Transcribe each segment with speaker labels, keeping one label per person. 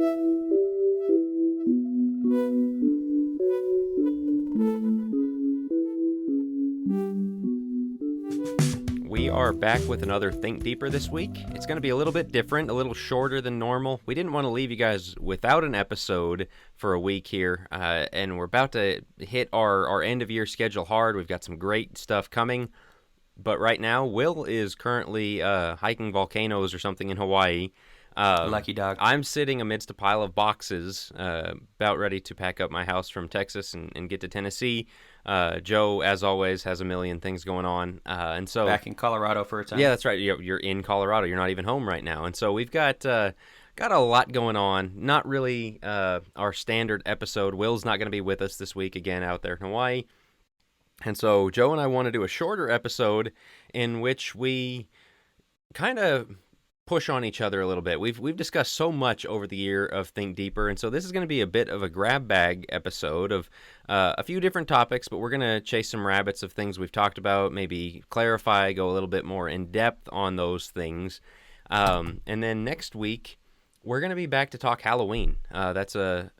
Speaker 1: We are back with another Think Deeper this week. It's going to be a little bit different, a little shorter than normal. We didn't want to leave you guys without an episode for a week here, and we're about to hit our end-of-year schedule hard. We've got some great stuff coming, but right now, Will is currently hiking volcanoes or something in Hawaii.
Speaker 2: Lucky dog.
Speaker 1: I'm sitting amidst a pile of boxes, about ready to pack up my house from Texas and get to Tennessee. Joe, as always, has a million things going on, and so
Speaker 2: back in Colorado for a time.
Speaker 1: Yeah, that's right. You're in Colorado. You're not even home right now, and so we've got a lot going on. Not really our standard episode. Will's not going to be with us this week again out there in Hawaii, and so Joe and I want to do a shorter episode in which we kind of push on each other a little bit. We've discussed so much over the year of Think Deeper, and so this is going to be a bit of a grab bag episode of a few different topics, but we're going to chase some rabbits of things we've talked about, maybe clarify, go a little bit more in depth on those things. And then next week, we're going to be back to talk Halloween. That's a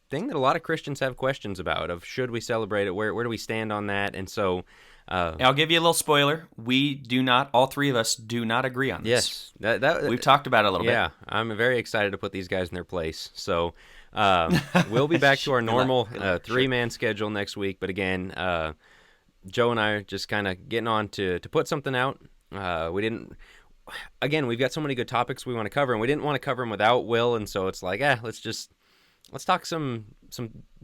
Speaker 1: thing that a lot of Christians have questions about, of should we celebrate it, where do we stand on that, and so
Speaker 2: I'll give you a little spoiler. We do not, all three of us do not agree on this.
Speaker 1: Yes. That
Speaker 2: we've talked about it a little bit.
Speaker 1: Yeah, I'm very excited to put these guys in their place. So we'll be back to our normal three-man schedule next week. But again, Joe and I are just kind of getting on to put something out. We've got so many good topics we want to cover, and we didn't want to cover them without Will, and so it's like, let's talk some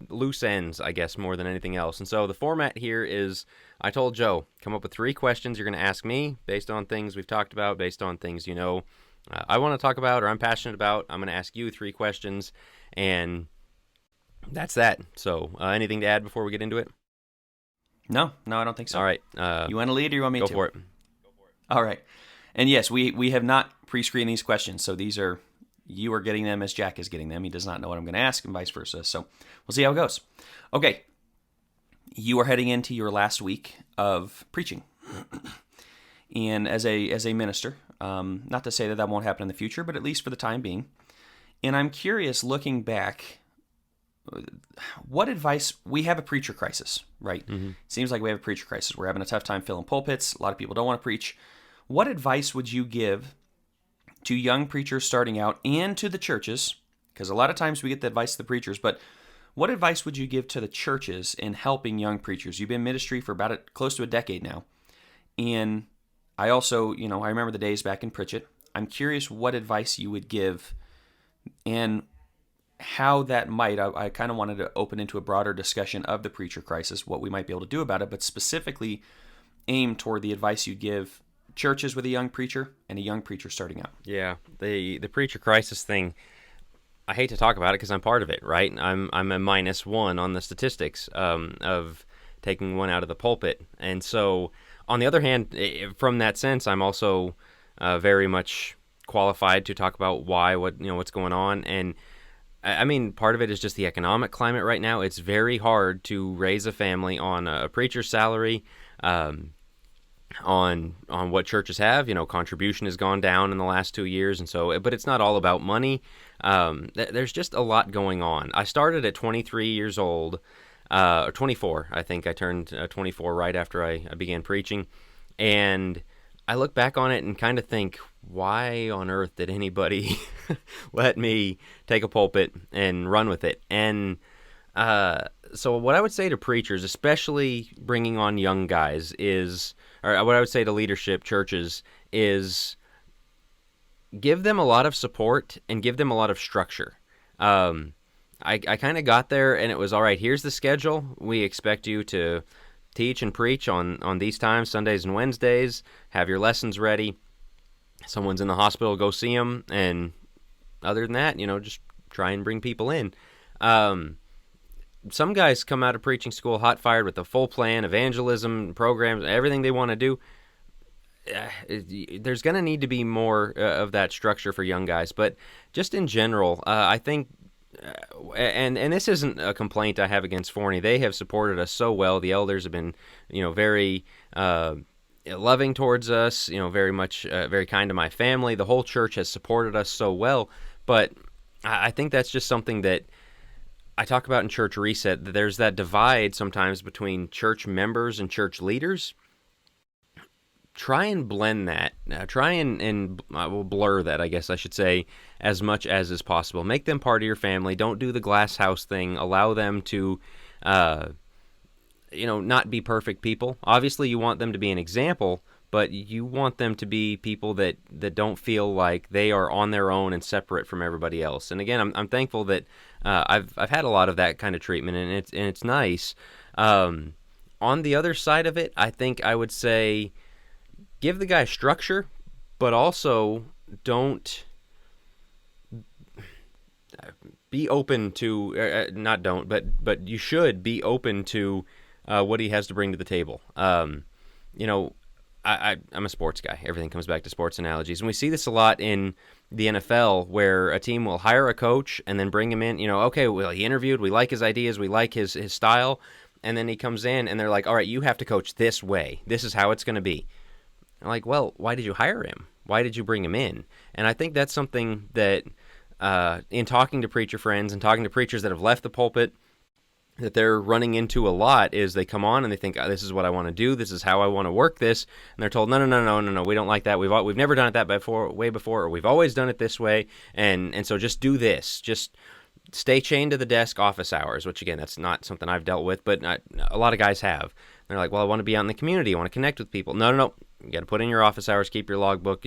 Speaker 1: loose ends, I guess, more than anything else. And so the format here is, I told Joe, come up with 3 questions you're going to ask me based on things we've talked about, based on things I want to talk about or I'm passionate about. I'm going to ask you 3 questions, and that's that. So anything to add before we get into it?
Speaker 2: No, I don't think so.
Speaker 1: All right.
Speaker 2: You want to lead or you want me to?
Speaker 1: Go for it.
Speaker 2: All right. And yes, we have not pre-screened these questions, so you are getting them as Jack is getting them. He does not know what I'm going to ask, and vice versa. So we'll see how it goes. Okay. You are heading into your last week of preaching. And as a minister, not to say that won't happen in the future, but at least for the time being. And I'm curious, looking back, what advice, we have a preacher crisis, right? Mm-hmm. Seems like we have a preacher crisis. We're having a tough time filling pulpits. A lot of people don't want to preach. What advice would you give to young preachers starting out and to the churches? Because a lot of times we get the advice to the preachers, but what advice would you give to the churches in helping young preachers? You've been in ministry for about close to a decade now. And I also, I remember the days back in Pritchett. I'm curious what advice you would give and how that might, I kind of wanted to open into a broader discussion of the preacher crisis, what we might be able to do about it, but specifically aim toward the advice you give churches with a young preacher and a young preacher starting out.
Speaker 1: Yeah, the preacher crisis thing, I hate to talk about it because I'm part of it, right? I'm a -1 on the statistics of taking one out of the pulpit. And so, on the other hand, from that sense, I'm also very much qualified to talk about what's going on. And I mean, part of it is just the economic climate right now. It's very hard to raise a family on a preacher's salary. On what churches have, contribution has gone down in the last 2 years, and so, but it's not all about money. There's just a lot going on. I started at 23 years old, or 24. I think I turned 24 right after I began preaching, and I look back on it and kind of think, why on earth did anybody let me take a pulpit and run with it? And so what I would say to preachers, especially bringing on young guys, or what I would say to leadership churches is give them a lot of support and give them a lot of structure. I kind of got there and it was, all right, here's the schedule. We expect you to teach and preach on these times, Sundays and Wednesdays. Have your lessons ready. Someone's in the hospital, go see them. And other than that, just try and bring people in. Some guys come out of preaching school hot fired with a full plan, evangelism, programs, everything they want to do. There's going to need to be more of that structure for young guys. But just in general, I think, and this isn't a complaint I have against Forney. They have supported us so well. The elders have been, very loving towards us, very much, very kind to my family. The whole church has supported us so well. But I think that's just something that I talk about in Church Reset. That there's that divide sometimes between church members and church leaders. Try and blend that. Try and we'll blur that, I guess I should say, as much as is possible. Make them part of your family. Don't do the glass house thing. Allow them to, not be perfect people. Obviously, you want them to be an example, but you want them to be people that don't feel like they are on their own and separate from everybody else. And again, I'm thankful that I've had a lot of that kind of treatment, and it's nice. On the other side of it, I think I would say, give the guy structure, but also don't be open to but you should be open to what he has to bring to the table. I'm a sports guy. Everything comes back to sports analogies, and we see this a lot in the NFL, where a team will hire a coach and then bring him in. Okay, well, he interviewed, we like his ideas, we like his style, and then he comes in and they're like, all right, you have to coach this way. This is how it's going to be. I'm like, well, why did you hire him? Why did you bring him in? And I think that's something that, in talking to preacher friends and talking to preachers that have left the pulpit, that they're running into a lot, is they come on and they think, this is what I want to do, this is how I want to work this, and they're told, no, we don't like that. We've never done it that way before, or we've always done it this way, and so just do this. Just stay chained to the desk office hours, which again, that's not something I've dealt with, but a lot of guys have. They're like, well, I want to be out in the community, I want to connect with people. No. You got to put in your office hours, keep your logbook.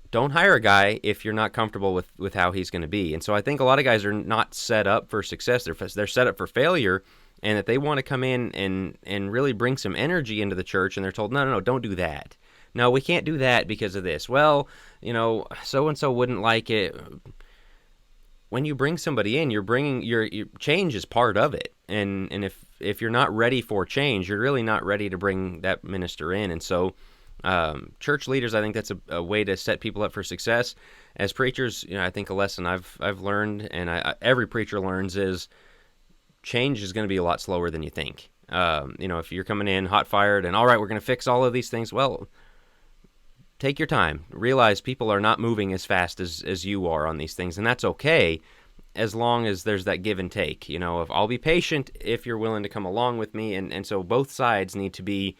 Speaker 1: Don't hire a guy if you're not comfortable with how he's going to be. And so I think a lot of guys are not set up for success. They're set up for failure, and that they want to come in and really bring some energy into the church, and they're told, no, don't do that. No, we can't do that because of this. Well, so-and-so wouldn't like it. When you bring somebody in, you're bringing your change is part of it. And if you're not ready for change, you're really not ready to bring that minister in. And so church leaders, I think that's a way to set people up for success. As preachers, I think a lesson I've learned, and every preacher learns, is change is going to be a lot slower than you think. If you're coming in hot-fired and, all right, we're going to fix all of these things, well, take your time. Realize people are not moving as fast as you are on these things, and that's okay, as long as there's that give and take. If I'll be patient if you're willing to come along with me, and so both sides need to be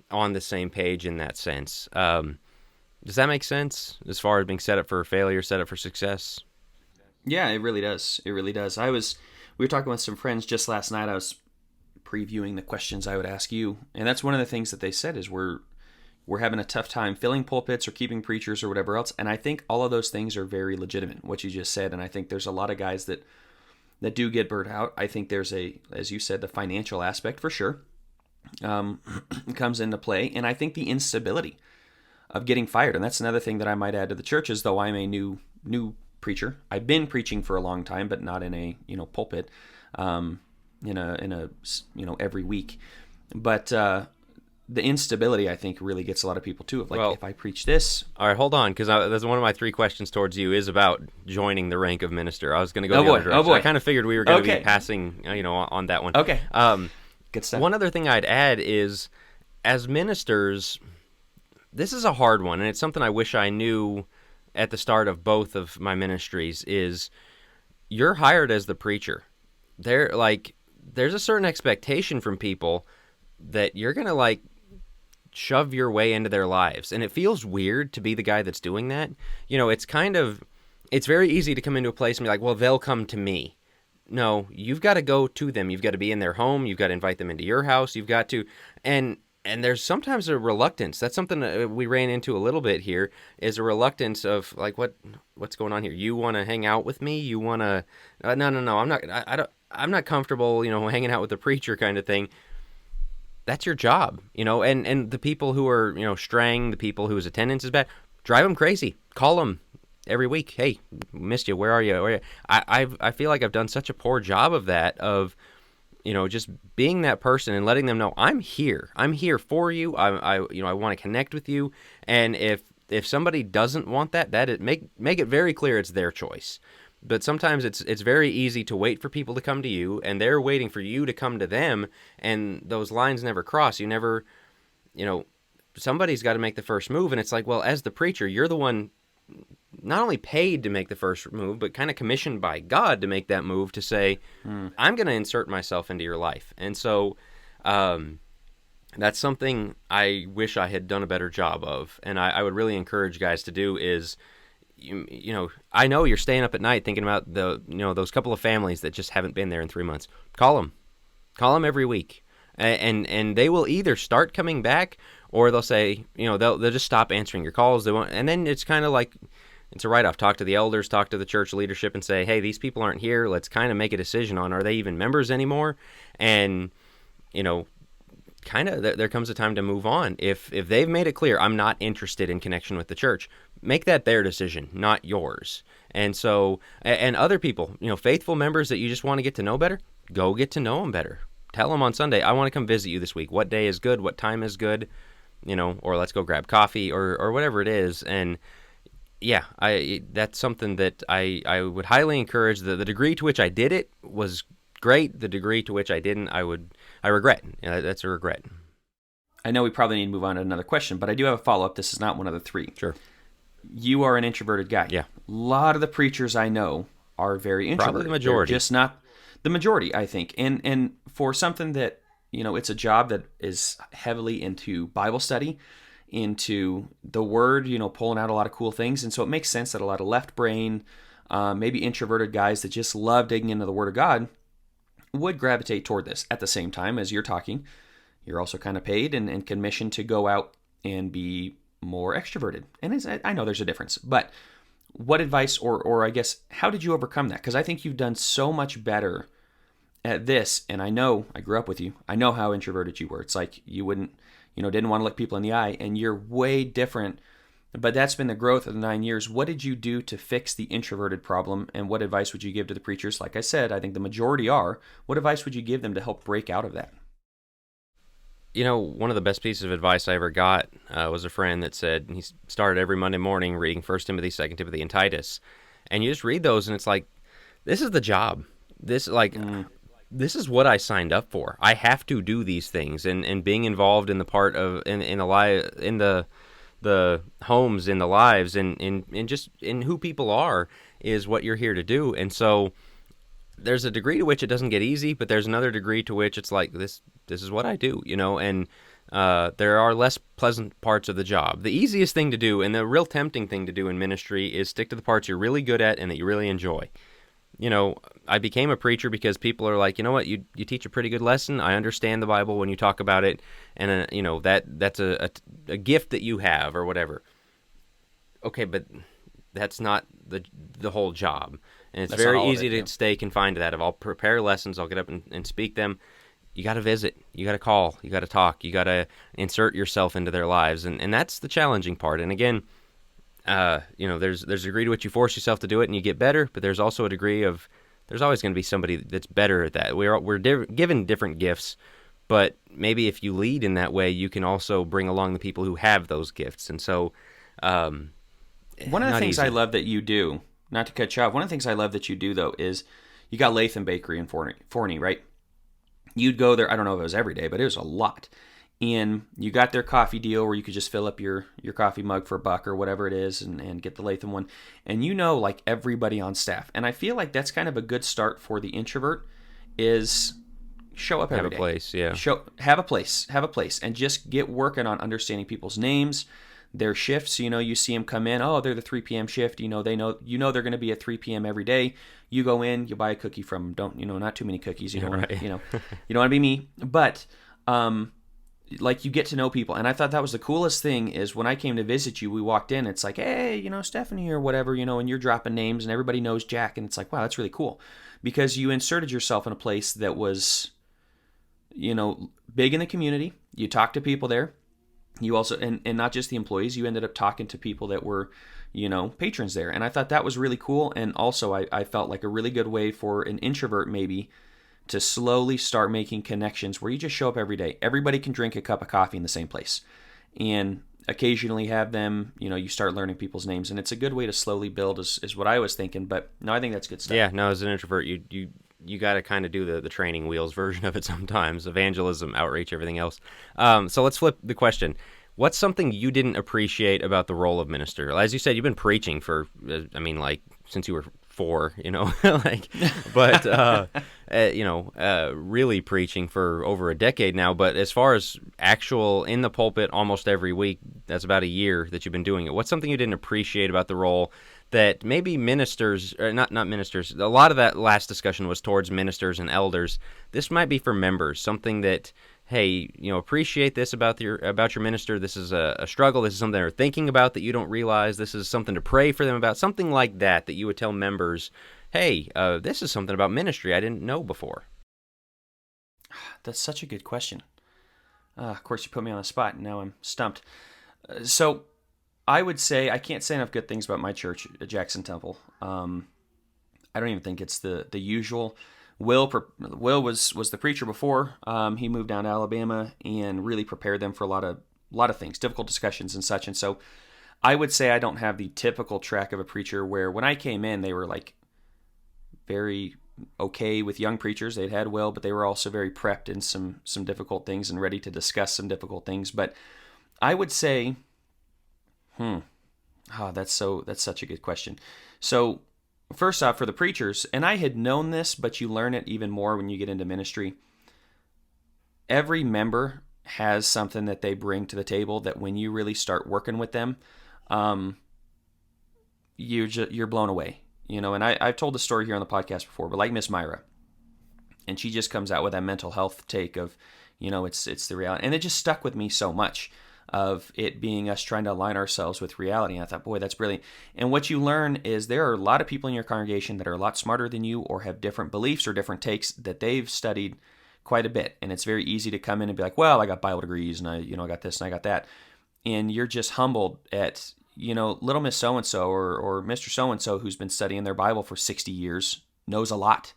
Speaker 1: on the same page in that sense. Does that make sense as far as being set up for failure, set up for success?
Speaker 2: Yeah, it really does. It really does. We were talking with some friends just last night. I was previewing the questions I would ask you, and that's one of the things that they said is we're having a tough time filling pulpits or keeping preachers or whatever else. And I think all of those things are very legitimate, what you just said. And I think there's a lot of guys that do get burnt out. I think there's as you said, the financial aspect for sure comes into play. And I think the instability of getting fired. And that's another thing that I might add to the church, is though I'm a new preacher, I've been preaching for a long time, but not in a, pulpit, in a every week. But, the instability, I think, really gets a lot of people too. If I preach this...
Speaker 1: All right, hold on, because that's one of my 3 questions towards you is about joining the rank of minister. I was going to go the other direction.
Speaker 2: Oh boy.
Speaker 1: I kind of figured we were going to be passing, on that one.
Speaker 2: Okay. Good stuff.
Speaker 1: One other thing I'd add is, as ministers, this is a hard one, and it's something I wish I knew at the start of both of my ministries, is you're hired as the preacher. There's a certain expectation from people that you're going to, shove your way into their lives. And it feels weird to be the guy that's doing that. It's very easy to come into a place and be like, well, they'll come to me. No, you've got to go to them. You've got to be in their home. You've got to invite them into your house. You've got to, and there's sometimes a reluctance. That's something that we ran into a little bit here, is a reluctance of what's going on here? You want to hang out with me? You want to, no, I'm not comfortable, hanging out with the preacher kind of thing. That's your job, and the people who are, straying, the people whose attendance is bad, drive them crazy. Call them every week. Hey, missed you. Where are you? I feel like I've done such a poor job of that, of, just being that person and letting them know I'm here. I'm here for you. I want to connect with you. And if somebody doesn't want that make it very clear it's their choice. But sometimes it's very easy to wait for people to come to you, and they're waiting for you to come to them, and those lines never cross. You never, somebody's got to make the first move, and it's like, well, as the preacher, you're the one not only paid to make the first move, but kind of commissioned by God to make that move to say, I'm going to insert myself into your life. And so that's something I wish I had done a better job of. And I would really encourage guys to do is, you know, I know you're staying up at night thinking about those couple of families that just haven't been there in 3 months. Call them every week. And they will either start coming back, or they'll say, they'll just stop answering your calls. They won't, and then it's kind of like, it's a write-off. Talk to the elders, talk to the church leadership, and say, hey, these people aren't here. Let's kind of make a decision on, are they even members anymore? And, kind of there comes a time to move on. If they've made it clear, I'm not interested in connection with the church, make that their decision, not yours. And so, and other people, faithful members that you just want to get to know better, go get to know them better. Tell them on Sunday, I want to come visit you this week. What day is good? What time is good? Or let's go grab coffee or whatever it is. And yeah, that's something that I would highly encourage. The degree to which I did it was great. The degree to which I didn't, I regret. That's a regret.
Speaker 2: I know we probably need to move on to another question, but I do have a follow-up. This is not one of the three.
Speaker 1: Sure.
Speaker 2: You are an introverted guy.
Speaker 1: Yeah.
Speaker 2: A lot of the preachers I know are very introverted.
Speaker 1: Probably the majority.
Speaker 2: They're just not the majority, I think. And for something that, it's a job that is heavily into Bible study, into the Word, pulling out a lot of cool things. And so it makes sense that a lot of left brain, maybe introverted guys that just love digging into the Word of God would gravitate toward this. At the same time, as you're talking, you're also kind of paid and commissioned to go out and be more extroverted. And I know there's a difference, but what advice or I guess, how did you overcome that? Because I think you've done so much better at this, and I know, I grew up with you, I know how introverted you were. It's like you wouldn't, didn't want to look people in the eye, and you're way different. But that's been the growth of the 9 years. What did you do to fix the introverted problem, and what advice would you give to the preachers? Like I said, I think the majority are. What advice would you give them to help break out of that?
Speaker 1: One of the best pieces of advice I ever got was a friend that said, he started every Monday morning reading 1 Timothy, 2 Timothy, and Titus. And you just read those, and it's like, this is the job. This is what I signed up for. I have to do these things, and being involved in the part of in the homes, in the lives, and just in who people are is what you're here to do. And so there's a degree to which it doesn't get easy, but there's another degree to which it's like, this is what I do, and there are less pleasant parts of the job. The easiest thing to do and the real tempting thing to do in ministry is stick to the parts you're really good at and that you really enjoy. I became a preacher because people are like, you teach a pretty good lesson. I understand the Bible when you talk about it, and that's a gift that you have or whatever. Okay, but that's not the whole job. And it's very easy to stay confined to that. If I'll prepare lessons, I'll get up and speak them. You got to visit. You got to call. You got to talk. You got to insert yourself into their lives. And that's the challenging part. And again, there's a degree to which you force yourself to do it and you get better, but there's also a degree of, there's always going to be somebody that's better at that. We're given different gifts, but maybe if you lead in that way, you can also bring along the people who have those gifts. And so,
Speaker 2: one of the things I love that you do, not to cut you off, one of the things I love that you do, though, is you got Latham Bakery in Forney, right? You'd go there, I don't know if it was every day, but it was a lot. And you got their coffee deal where you could just fill up your coffee mug for $1 or whatever it is and get the Latham one. And like everybody on staff. And I feel like that's kind of a good start for the introvert is show up every day.
Speaker 1: Have a place, yeah.
Speaker 2: Have a place. And just get working on understanding people's names, their shifts. You see them come in, oh, they're the 3 p.m. shift. They know they're going to be at 3 p.m. every day. You go in, you buy a cookie from them. Not too many cookies. You don't want to, you don't want to be me. But, you get to know people. And I thought that was the coolest thing is when I came to visit you, we walked in, it's like, hey, Stephanie or whatever, and you're dropping names and everybody knows Jack. And it's like, wow, that's really cool because you inserted yourself in a place that was, big in the community. You talked to people there. You also, and not just the employees, you ended up talking to people that were, patrons there. And I thought that was really cool. And also I felt like a really good way for an introvert maybe to slowly start making connections where you just show up every day. Everybody can drink a cup of coffee in the same place. And occasionally have them, you start learning people's names. And it's a good way to slowly build is what I was thinking. But no, I think that's good stuff.
Speaker 1: Yeah, no, as an introvert, you got to kind of do the training wheels version of it sometimes. Evangelism, outreach, everything else. So let's flip the question. What's something you didn't appreciate about the role of minister? As you said, you've been preaching for, like since you were 4, like, but really preaching for over a decade now. But as far as actual in the pulpit, almost every week, that's about a year that you've been doing it. What's something you didn't appreciate about the role that maybe ministers, or not ministers? A lot of that last discussion was towards ministers and elders. This might be for members. Something that, hey, appreciate this about your minister. This is a struggle. This is something they're thinking about that you don't realize. This is something to pray for them about. Something like that you would tell members, hey, this is something about ministry I didn't know before.
Speaker 2: That's such a good question. Of course, you put me on the spot, and now I'm stumped. So I would say I can't say enough good things about my church at Jackson Temple. I don't even think it's the usual. Will was the preacher before. He moved down to Alabama and really prepared them for a lot of things, difficult discussions and such. And so I would say I don't have the typical track of a preacher where when I came in, they were like very okay with young preachers. They'd had Will, but they were also very prepped in some difficult things and ready to discuss some difficult things. But I would say, that's such a good question. So first off, for the preachers, and I had known this, but you learn it even more when you get into ministry. Every member has something that they bring to the table that when you really start working with them, you're blown away. And I've told the story here on the podcast before, but like Miss Myra, and she just comes out with that mental health take of, it's the reality, and it just stuck with me so much of it being us trying to align ourselves with reality. And I thought, boy, that's brilliant. And what you learn is there are a lot of people in your congregation that are a lot smarter than you or have different beliefs or different takes that they've studied quite a bit. And it's very easy to come in and be like, well, I got Bible degrees and I got this and I got that. And you're just humbled at, little Miss So-and-so or Mr. So-and-so who's been studying their Bible for 60 years knows a lot.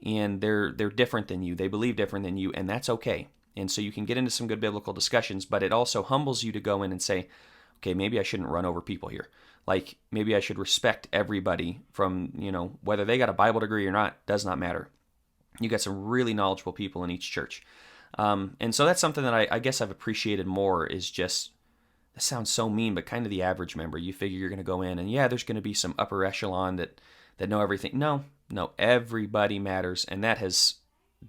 Speaker 2: And they're different than you. They believe different than you, and that's okay. And so you can get into some good biblical discussions, but it also humbles you to go in and say, okay, maybe I shouldn't run over people here. Like, maybe I should respect everybody from, whether they got a Bible degree or not, does not matter. You got some really knowledgeable people in each church. And so that's something that I guess I've appreciated more is just, this sounds so mean, but kind of the average member. You figure you're going to go in and there's going to be some upper echelon that know everything. No, everybody matters. And that has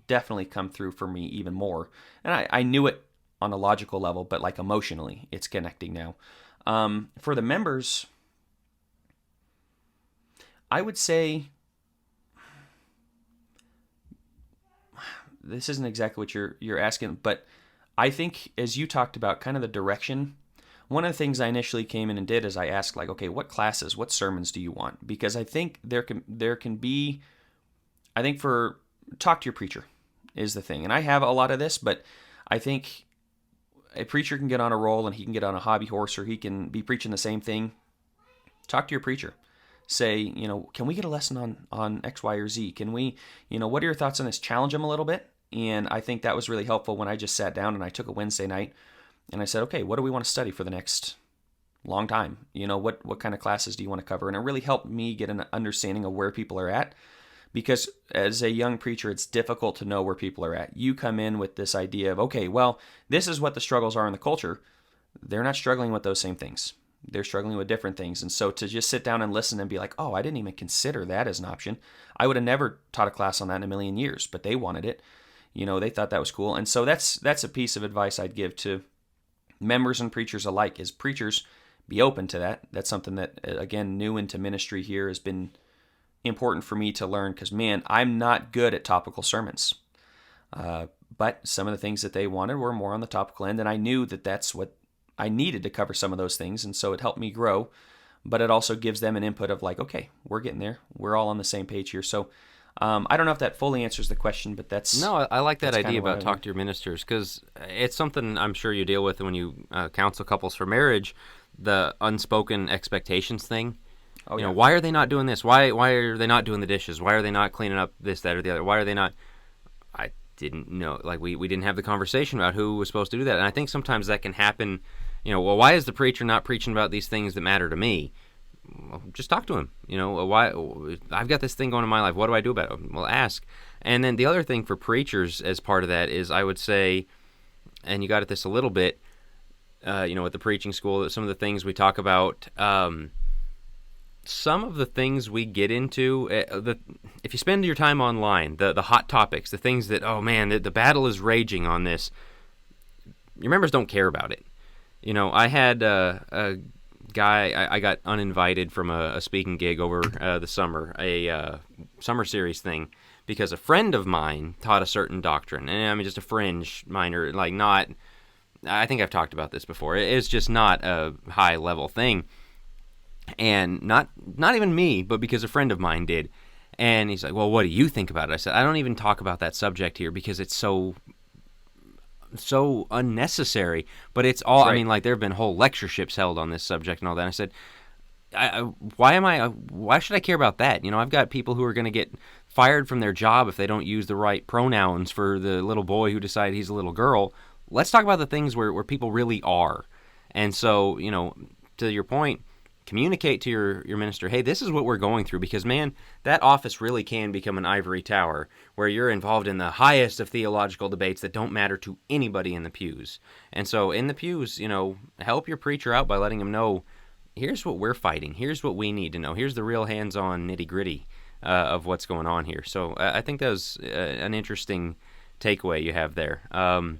Speaker 2: definitely come through for me even more. And I knew it on a logical level, but like emotionally, it's connecting now. For the members, I would say this isn't exactly what you're asking, but I think as you talked about kind of the direction, one of the things I initially came in and did is I asked like, okay, what classes, what sermons do you want? Because I think there can be, for talk to your preacher is the thing. And I have a lot of this, but I think a preacher can get on a roll and he can get on a hobby horse or he can be preaching the same thing. Talk to your preacher. Say, can we get a lesson on X, Y, or Z? Can we, what are your thoughts on this? Challenge them a little bit. And I think that was really helpful when I just sat down and I took a Wednesday night and I said, okay, what do we want to study for the next long time? What kind of classes do you want to cover? And it really helped me get an understanding of where people are at. Because as a young preacher, it's difficult to know where people are at. You come in with this idea of, okay, well, this is what the struggles are in the culture. They're not struggling with those same things. They're struggling with different things. And so to just sit down and listen and be like, oh, I didn't even consider that as an option. I would have never taught a class on that in a million years, but they wanted it. They thought that was cool. And so that's a piece of advice I'd give to members and preachers alike, is preachers be open to that. That's something that, again, new into ministry here has been important for me to learn because, man, I'm not good at topical sermons. But some of the things that they wanted were more on the topical end, and I knew that that's what I needed to cover some of those things, and so it helped me grow. But it also gives them an input of like, okay, we're getting there. We're all on the same page here. So I don't know if that fully answers the question, but that's...
Speaker 1: No, I like that idea about talk to your ministers because it's something I'm sure you deal with when you counsel couples for marriage, the unspoken expectations thing.
Speaker 2: Oh, yeah.
Speaker 1: Why are they not doing this? Why are they not doing the dishes? Why are they not cleaning up this, that, or the other? Why are they not... I didn't know. Like, we didn't have the conversation about who was supposed to do that. And I think sometimes that can happen. Well, why is the preacher not preaching about these things that matter to me? Well, just talk to him. Why? I've got this thing going in my life. What do I do about it? Well, ask. And then the other thing for preachers as part of that is I would say, and you got at this a little bit, at the preaching school, some of the things we talk about, some of the things we get into, if you spend your time online, the hot topics, the things that, oh man, the battle is raging on this, your members don't care about it. I had a guy, I got uninvited from a speaking gig over the summer, a summer series thing, because a friend of mine taught a certain doctrine, and I mean just a fringe minor, like not, I think I've talked about this before, it's just not a high level thing, and not even me, but because a friend of mine did, and he's like, well, what do you think about it? I said, I don't even talk about that subject here because it's so unnecessary, but it's all, right. I mean, like, there have been whole lectureships held on this subject and all that. And I said, why should I care about that? I've got people who are going to get fired from their job if they don't use the right pronouns for the little boy who decided he's a little girl. Let's talk about the things where people really are. And so, to your point, communicate to your minister, hey, this is what we're going through, because, man, that office really can become an ivory tower where you're involved in the highest of theological debates that don't matter to anybody in the pews. And so in the pews, help your preacher out by letting him know, here's what we're fighting, here's what we need to know, here's the real hands-on nitty-gritty of what's going on here. So I think that was an interesting takeaway you have there.
Speaker 2: And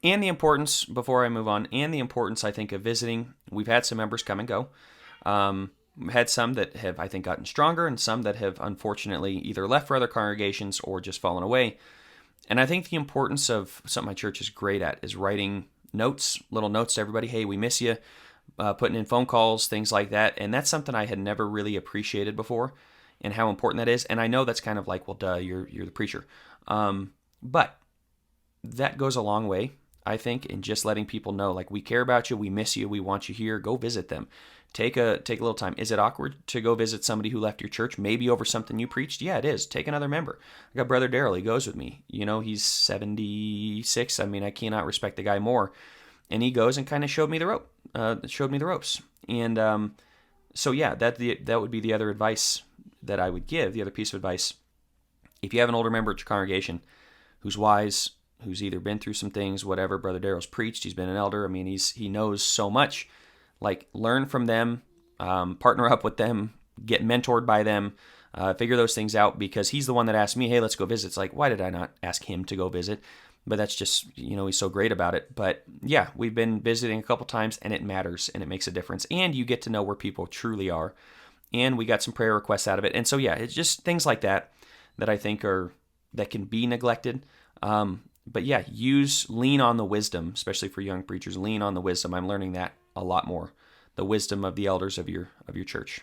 Speaker 2: the importance, before I move on, I think, of visiting. We've had some members come and go. Had some that have, I think, gotten stronger, and some that have unfortunately either left for other congregations or just fallen away. And I think the importance of something my church is great at is writing notes, little notes to everybody. Hey, we miss you. Putting in phone calls, things like that. And that's something I had never really appreciated before, and how important that is. And I know that's kind of like, well, duh, you're the preacher. But that goes a long way, I think, in just letting people know, like, we care about you, we miss you, we want you here. Go visit them. Take a little time. Is it awkward to go visit somebody who left your church, maybe over something you preached? Yeah, it is. Take another member. I got Brother Daryl. He goes with me. He's 76. I mean, I cannot respect the guy more. And he goes and kind of showed me the ropes. And so yeah, that would be the other advice that I would give. The other piece of advice: if you have an older member at your congregation who's wise, who's either been through some things, whatever. Brother Daryl's preached. He's been an elder. I mean, he knows so much. Like, learn from them, partner up with them, get mentored by them, figure those things out, because he's the one that asked me, hey, let's go visit. It's like, why did I not ask him to go visit? But that's just, he's so great about it. But yeah, we've been visiting a couple times, and it matters, and it makes a difference. And you get to know where people truly are. And we got some prayer requests out of it. And so yeah, it's just things like that I think that can be neglected. But yeah, lean on the wisdom, especially for young preachers. Lean on the wisdom. I'm learning that a lot more. The wisdom of the elders of your church.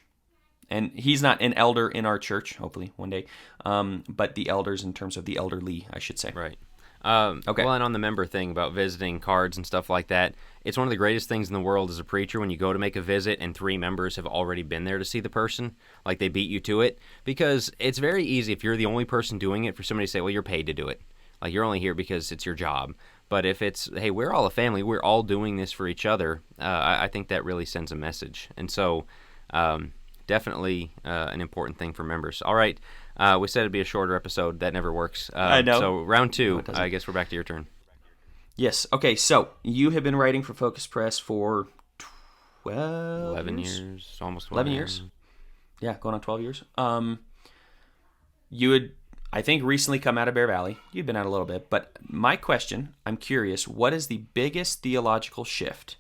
Speaker 2: And he's not an elder in our church, hopefully one day, but the elders in terms of the elderly, I should say.
Speaker 1: Right.
Speaker 2: Okay.
Speaker 1: Well, and on the member thing about visiting cards and stuff like that, it's one of the greatest things in the world as a preacher when you go to make a visit and 3 members have already been there to see the person, like they beat you to it, because it's very easy if you're the only person doing it for somebody to say, well, you're paid to do it. Like, you're only here because it's your job. But if it's, hey, we're all a family, we're all doing this for each other, I think that really sends a message. And so definitely an important thing for members. All right. We said it'd be a shorter episode. That never works.
Speaker 2: I know.
Speaker 1: So round 2, I guess we're back to your turn.
Speaker 2: Yes. Okay, so you have been writing for Focus Press for
Speaker 1: 11 years, almost
Speaker 2: 11 years. Yeah, going on 12 years. You had, I think, recently come out of Bear Valley. You've been out a little bit. But my question, I'm curious, what is the biggest theological shift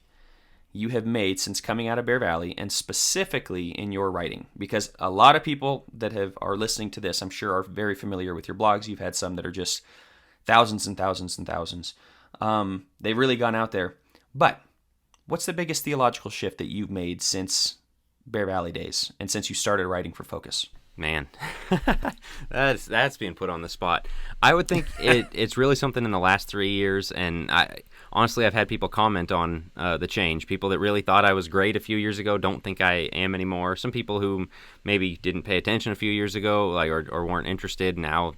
Speaker 2: you have made since coming out of Bear Valley, and specifically in your writing? Because a lot of people that are listening to this, I'm sure, are very familiar with your blogs. You've had some that are just thousands and thousands and thousands. They've really gone out there. But what's the biggest theological shift that you've made since Bear Valley days and since you started writing for Focus?
Speaker 1: Man, that's being put on the spot. I would think it's really something in the last 3 years, and honestly, I've had people comment on the change. People that really thought I was great a few years ago don't think I am anymore. Some people who maybe didn't pay attention a few years ago, like or weren't interested, now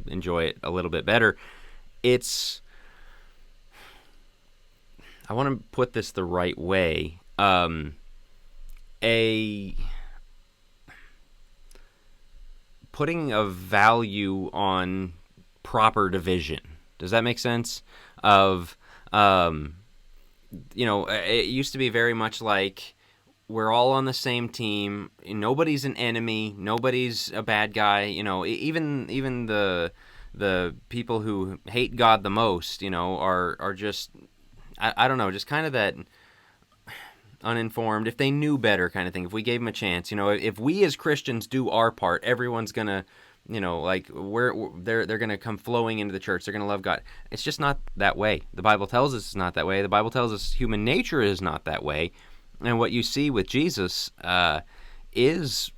Speaker 1: enjoy it a little bit better. I want to put this the right way. Putting a value on proper division. Does that make sense? Of it used to be very much like we're all on the same team. Nobody's an enemy. Nobody's a bad guy. Even the people who hate God the most, are just I don't know, just kind of that uninformed. If they knew better, kind of thing. If we gave them a chance, if we as Christians do our part, everyone's gonna. They're going to come flowing into the church. They're going to love God. It's just not that way. The Bible tells us it's not that way. The Bible tells us human nature is not that way. And what you see with Jesus is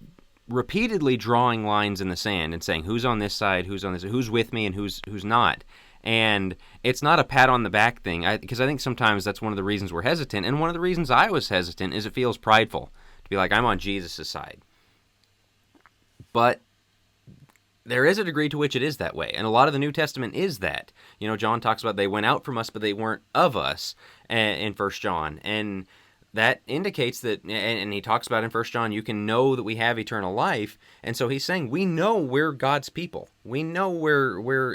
Speaker 1: repeatedly drawing lines in the sand and saying who's on this side, who's on this, who's with me, and who's not. And it's not a pat on the back thing, because I think sometimes that's one of the reasons we're hesitant. And one of the reasons I was hesitant is it feels prideful to be like, I'm on Jesus' side. But there is a degree to which it is that way, and a lot of the New Testament is that. John talks about they went out from us, but they weren't of us in 1 John, and that indicates that, and he talks about in 1 John, you can know that we have eternal life, and so he's saying we know we're God's people. We know we're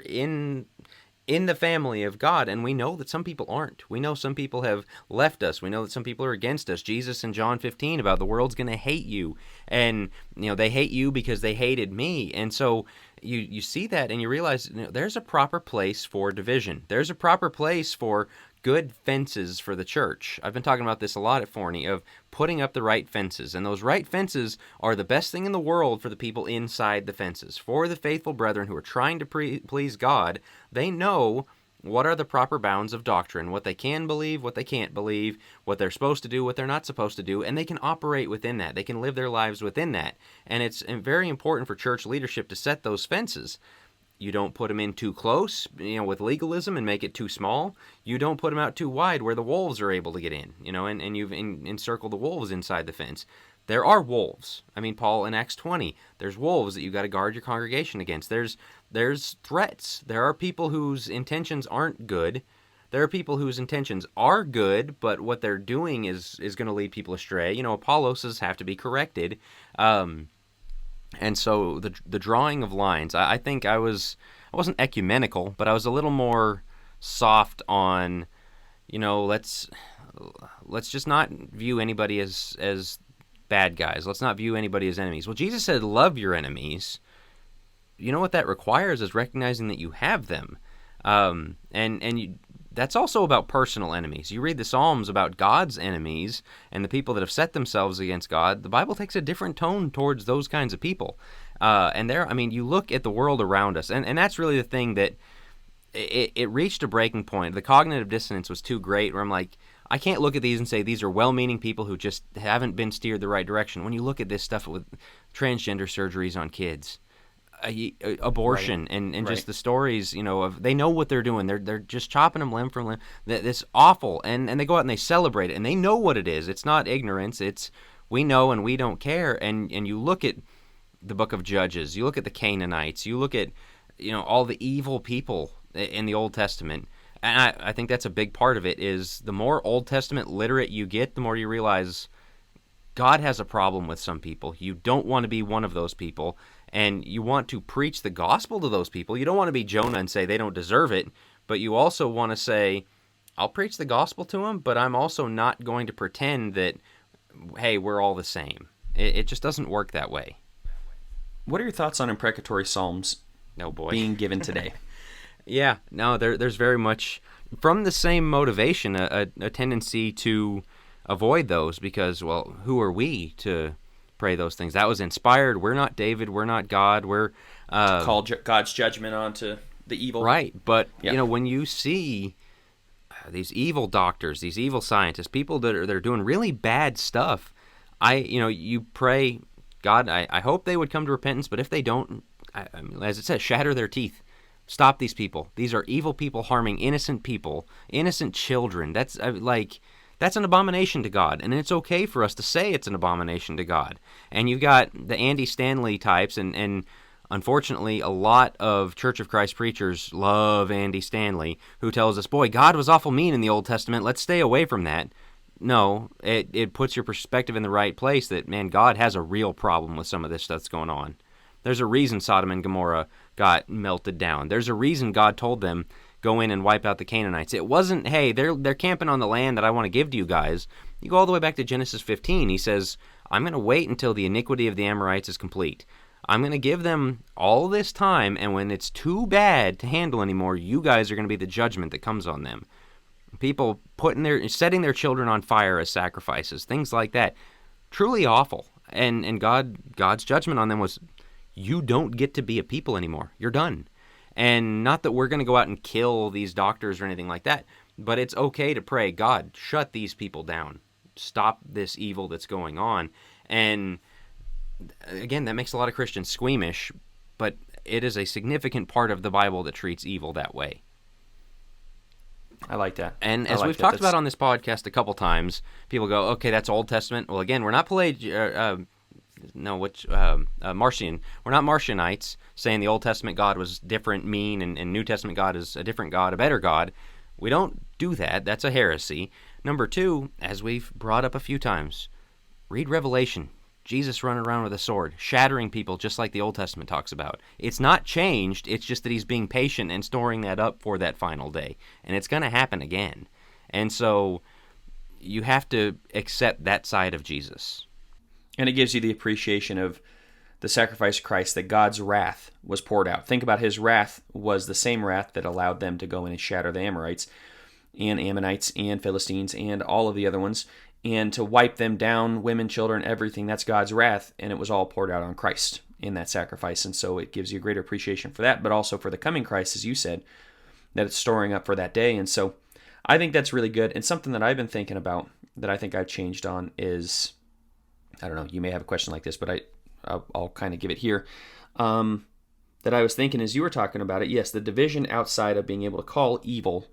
Speaker 1: in the family of God, and we know that some people aren't. We know some people have left us. We know that some people are against us. Jesus in John 15 about the world's going to hate you, and they hate you because they hated me. And so you see that, and you realize there's a proper place for division. There's a proper place for good fences for the church. I've been talking about this a lot at Forney, of putting up the right fences, and those right fences are the best thing in the world for the people inside the fences. For the faithful brethren who are trying to please God, they know what are the proper bounds of doctrine, what they can believe, what they can't believe, what they're supposed to do, what they're not supposed to do, and they can operate within that. They can live their lives within that. And it's very important for church leadership to set those fences. You don't put them in too close, with legalism and make it too small. You don't put them out too wide where the wolves are able to get in, and you've encircled the wolves inside the fence. There are wolves. I mean, Paul in Acts 20, there's wolves that you got to guard your congregation against. There's threats. There are people whose intentions aren't good. There are people whose intentions are good, but what they're doing is going to lead people astray. Apolloses have to be corrected. And so the drawing of lines, I think I wasn't ecumenical, but I was a little more soft on, let's just not view anybody as bad guys. Let's not view anybody as enemies. Well, Jesus said, love your enemies. You know what that requires is recognizing that you have them. That's also about personal enemies. You read the Psalms about God's enemies and the people that have set themselves against God. The Bible takes a different tone towards those kinds of people. You look at the world around us, and that's really the thing that it reached a breaking point. The cognitive dissonance was too great, where I'm like, I can't look at these and say these are well-meaning people who just haven't been steered the right direction. When you look at this stuff with transgender surgeries on kids, abortion, right, and just the stories, of they know what they're doing. They're just chopping them limb from limb. That's awful, and they go out and they celebrate it, and they know what it is. It's not ignorance. It's we know and we don't care. And you look at the book of Judges. You look at the Canaanites. You look at all the evil people in the Old Testament. And I think that's a big part of it. Is the more Old Testament literate you get, the more you realize God has a problem with some people. You don't want to be one of those people. And you want to preach the gospel to those people. You don't want to be Jonah and say they don't deserve it, but you also want to say, I'll preach the gospel to them, but I'm also not going to pretend that, hey, we're all the same. It just doesn't work that way.
Speaker 2: What are your thoughts on imprecatory psalms being given today?
Speaker 1: Yeah, no, there's very much, from the same motivation, a tendency to avoid those because, well, who are we to pray those things? That was inspired. We're not David. We're not God. We're
Speaker 2: call God's judgment onto the evil.
Speaker 1: Right, but when you see these evil doctors, these evil scientists, people that are doing really bad stuff, you pray, God, I hope they would come to repentance, but if they don't, as it says, shatter their teeth. Stop these people. These are evil people harming innocent people, innocent children. That's an abomination to God, and it's okay for us to say it's an abomination to God. And you've got the Andy Stanley types, and unfortunately, a lot of Church of Christ preachers love Andy Stanley, who tells us, boy, God was awful mean in the Old Testament. Let's stay away from that. No, it puts your perspective in the right place that, man, God has a real problem with some of this stuff that's going on. There's a reason Sodom and Gomorrah got melted down. There's a reason God told them, go in and wipe out the Canaanites. It wasn't, hey, they're camping on the land that I want to give to you guys. You go all the way back to Genesis 15. He says, I'm going to wait until the iniquity of the Amorites is complete. I'm going to give them all this time, and when it's too bad to handle anymore, you guys are going to be the judgment that comes on them. People setting their children on fire as sacrifices, things like that. Truly awful. And God's judgment on them was, you don't get to be a people anymore. You're done. And not that we're going to go out and kill these doctors or anything like that, but it's okay to pray, God, shut these people down. Stop this evil that's going on. And again, that makes a lot of Christians squeamish, but it is a significant part of the Bible that treats evil that way.
Speaker 2: I like that.
Speaker 1: And as we've talked about on this podcast a couple times, people go, okay, that's Old Testament. Well, again, we're not Marcion. We're not Marcionites saying the Old Testament God was different, mean, and New Testament God is a different God, a better God. We don't do that. That's a heresy. Number two, as we've brought up a few times, read Revelation. Jesus running around with a sword, shattering people just like the Old Testament talks about. It's not changed. It's just that he's being patient and storing that up for that final day. And it's going to happen again. And so you have to accept that side of Jesus.
Speaker 2: And it gives you the appreciation of the sacrifice of Christ, that God's wrath was poured out. Think about his wrath was the same wrath that allowed them to go in and shatter the Amorites and Ammonites and Philistines and all of the other ones, and to wipe them down, women, children, everything. That's God's wrath, and it was all poured out on Christ in that sacrifice. And so it gives you a greater appreciation for that, but also for the coming Christ, as you said, that it's storing up for that day. And so I think that's really good. And something that I've been thinking about that I think I've changed on is, I don't know, you may have a question like this, but I'll kind of give it here. That I was thinking as you were talking about it, yes, the division outside of being able to call evil,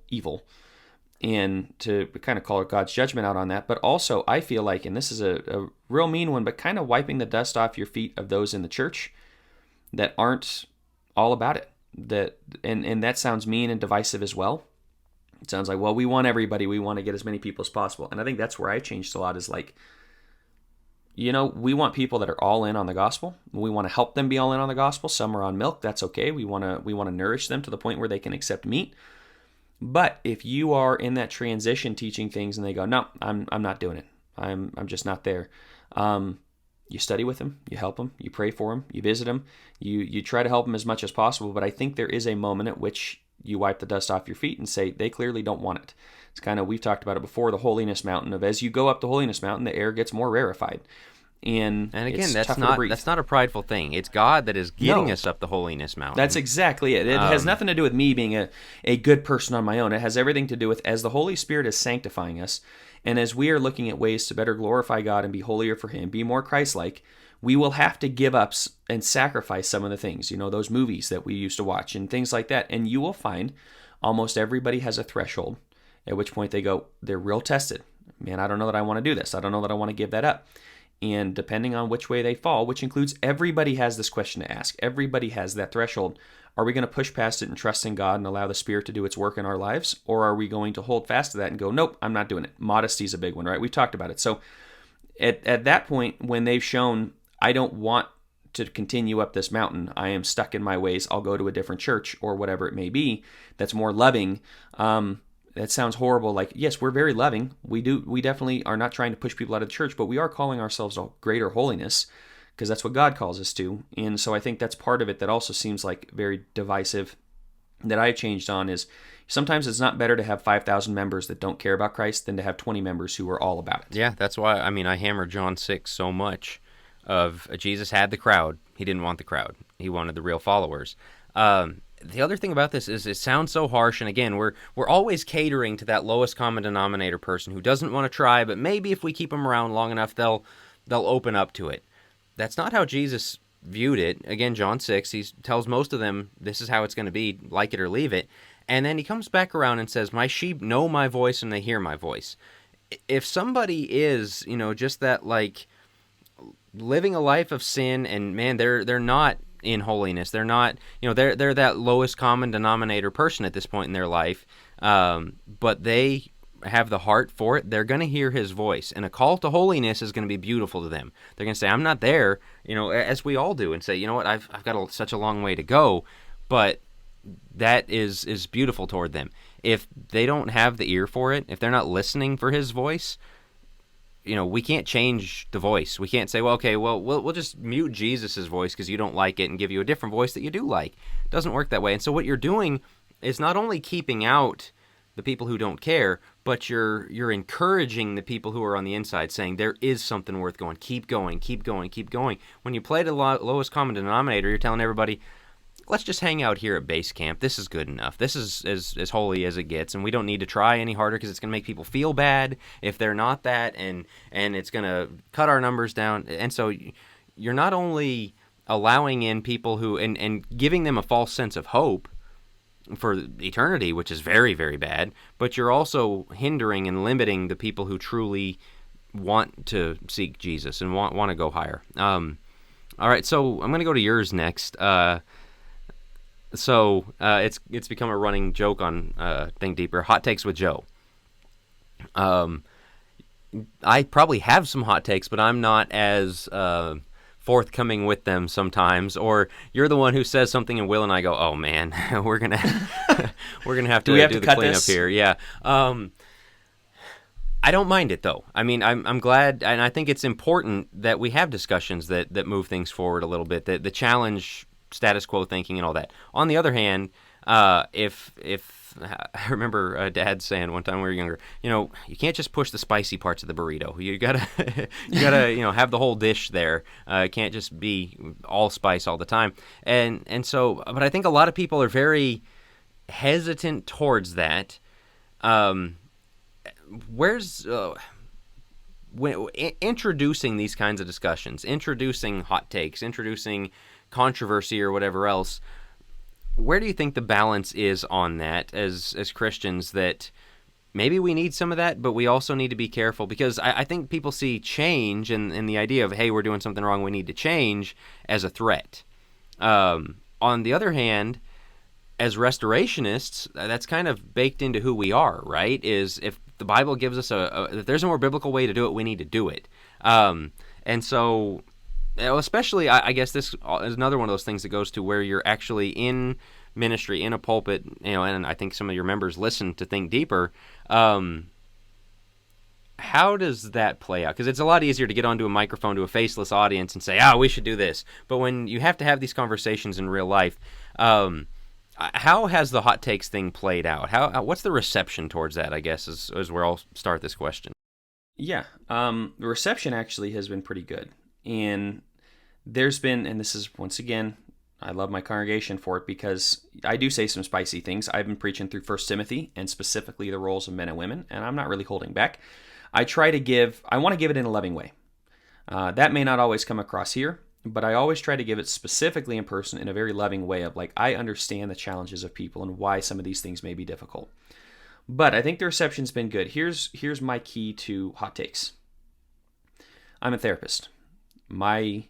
Speaker 2: and to kind of call God's judgment out on that. But also, I feel like, and this is a real mean one, but kind of wiping the dust off your feet of those in the church that aren't all about it. And that sounds mean and divisive as well. It sounds like, well, we want everybody. We want to get as many people as possible. And I think that's where I changed a lot, is like, we want people that are all in on the gospel. We want to help them be all in on the gospel. Some are on milk. That's okay. We want to nourish them to the point where they can accept meat. But if you are in that transition teaching things and they go, no, I'm not doing it. I'm just not there. You study with them, you help them, you pray for them, you visit them, you try to help them as much as possible. But I think there is a moment at which you wipe the dust off your feet and say, they clearly don't want it. It's kind of, we've talked about it before, the holiness mountain of, as you go up the holiness mountain, the air gets more rarefied. And
Speaker 1: again, that's not a prideful thing. It's God that is getting us up the holiness mountain.
Speaker 2: That's exactly it. It has nothing to do with me being a good person on my own. It has everything to do with, as the Holy Spirit is sanctifying us, and as we are looking at ways to better glorify God and be holier for Him, be more Christ-like, we will have to give up and sacrifice some of the things, those movies that we used to watch and things like that. And you will find almost everybody has a threshold, at which point they're real tested. Man, I don't know that I want to do this. I don't know that I want to give that up. And depending on which way they fall, which includes everybody has this question to ask. Everybody has that threshold. Are we going to push past it and trust in God and allow the Spirit to do its work in our lives? Or are we going to hold fast to that and go, nope, I'm not doing it? Modesty is a big one, right? We've talked about it. So at that point, when they've shown, I don't want to continue up this mountain, I am stuck in my ways, I'll go to a different church or whatever it may be that's more loving. That sounds horrible. Like, yes, we're very loving. We definitely are not trying to push people out of the church, but we are calling ourselves a greater holiness because that's what God calls us to. And so I think that's part of it that also seems like very divisive that I've changed on is sometimes it's not better to have 5,000 members that don't care about Christ than to have 20 members who are all about it.
Speaker 1: Yeah, that's why, I hammer John 6 so much of Jesus had the crowd. He didn't want the crowd. He wanted the real followers. The other thing about this is it sounds so harsh, and again, we're always catering to that lowest common denominator person who doesn't want to try, but maybe if we keep them around long enough, they'll open up to it. That's not how Jesus viewed it. Again, John 6, he tells most of them, this is how it's going to be, like it or leave it, and then he comes back around and says, my sheep know my voice and they hear my voice. If somebody is, just that, like, living a life of sin, and man, they're not in holiness. They're not, they're that lowest common denominator person at this point in their life, but they have the heart for it. They're going to hear his voice, and a call to holiness is going to be beautiful to them. They're going to say, I'm not there, as we all do, and say, you know what, I've got such a long way to go, but that is beautiful toward them. If they don't have the ear for it, if they're not listening for his voice, we can't change the voice. We can't say, well, okay, we'll just mute Jesus's voice because you don't like it and give you a different voice that you do like. It doesn't work that way. And so what you're doing is not only keeping out the people who don't care, but you're encouraging the people who are on the inside, saying there is something worth going. Keep going, keep going, keep going. When you play the lowest common denominator, you're telling everybody, let's just hang out here at base camp. This is good enough. This is as holy as it gets, and we don't need to try any harder because it's going to make people feel bad if they're not that, and it's going to cut our numbers down. And so you're not only allowing in people who and giving them a false sense of hope for eternity, which is very, very bad, but you're also hindering and limiting the people who truly want to seek Jesus and want to go higher. All right, so I'm going to go to yours next. It's become a running joke on Think Deeper, Hot Takes with Joe. I probably have some hot takes, but I'm not as forthcoming with them sometimes. Or you're the one who says something, and Will and I go, "Oh man, we're gonna have to do the cleanup here." Yeah. I don't mind it though. I mean, I'm glad, and I think it's important that we have discussions that move things forward a little bit, that the challenge status quo thinking and all that. On the other hand, if I remember Dad saying one time when we were younger, you can't just push the spicy parts of the burrito. You gotta have the whole dish there. It can't just be all spice all the time. And so, but I think a lot of people are very hesitant towards that. When introducing these kinds of discussions, introducing hot takes, introducing controversy or whatever else, where do you think the balance is on that as Christians, that maybe we need some of that, but we also need to be careful? Because I think people see change and the idea of, hey, we're doing something wrong, we need to change, as a threat. On the other hand, as restorationists, that's kind of baked into who we are, right? Is if the Bible gives us if there's a more biblical way to do it, we need to do it. And so, especially, I guess this is another one of those things that goes to where you're actually in ministry, in a pulpit, and I think some of your members listen to Think Deeper. How does that play out? Because it's a lot easier to get onto a microphone to a faceless audience and say, we should do this. But when you have to have these conversations in real life, how has the hot takes thing played out? What's the reception towards that, I guess, is where I'll start this question.
Speaker 2: Yeah, the reception actually has been pretty good. And there's been, and this is, once again, I love my congregation for it because I do say some spicy things. I've been preaching through 1 Timothy and specifically the roles of men and women, and I'm not really holding back. I want to give it in a loving way. That may not always come across here, but I always try to give it specifically in person in a very loving way of like, I understand the challenges of people and why some of these things may be difficult. But I think the reception's been good. Here's my key to hot takes. I'm a therapist. In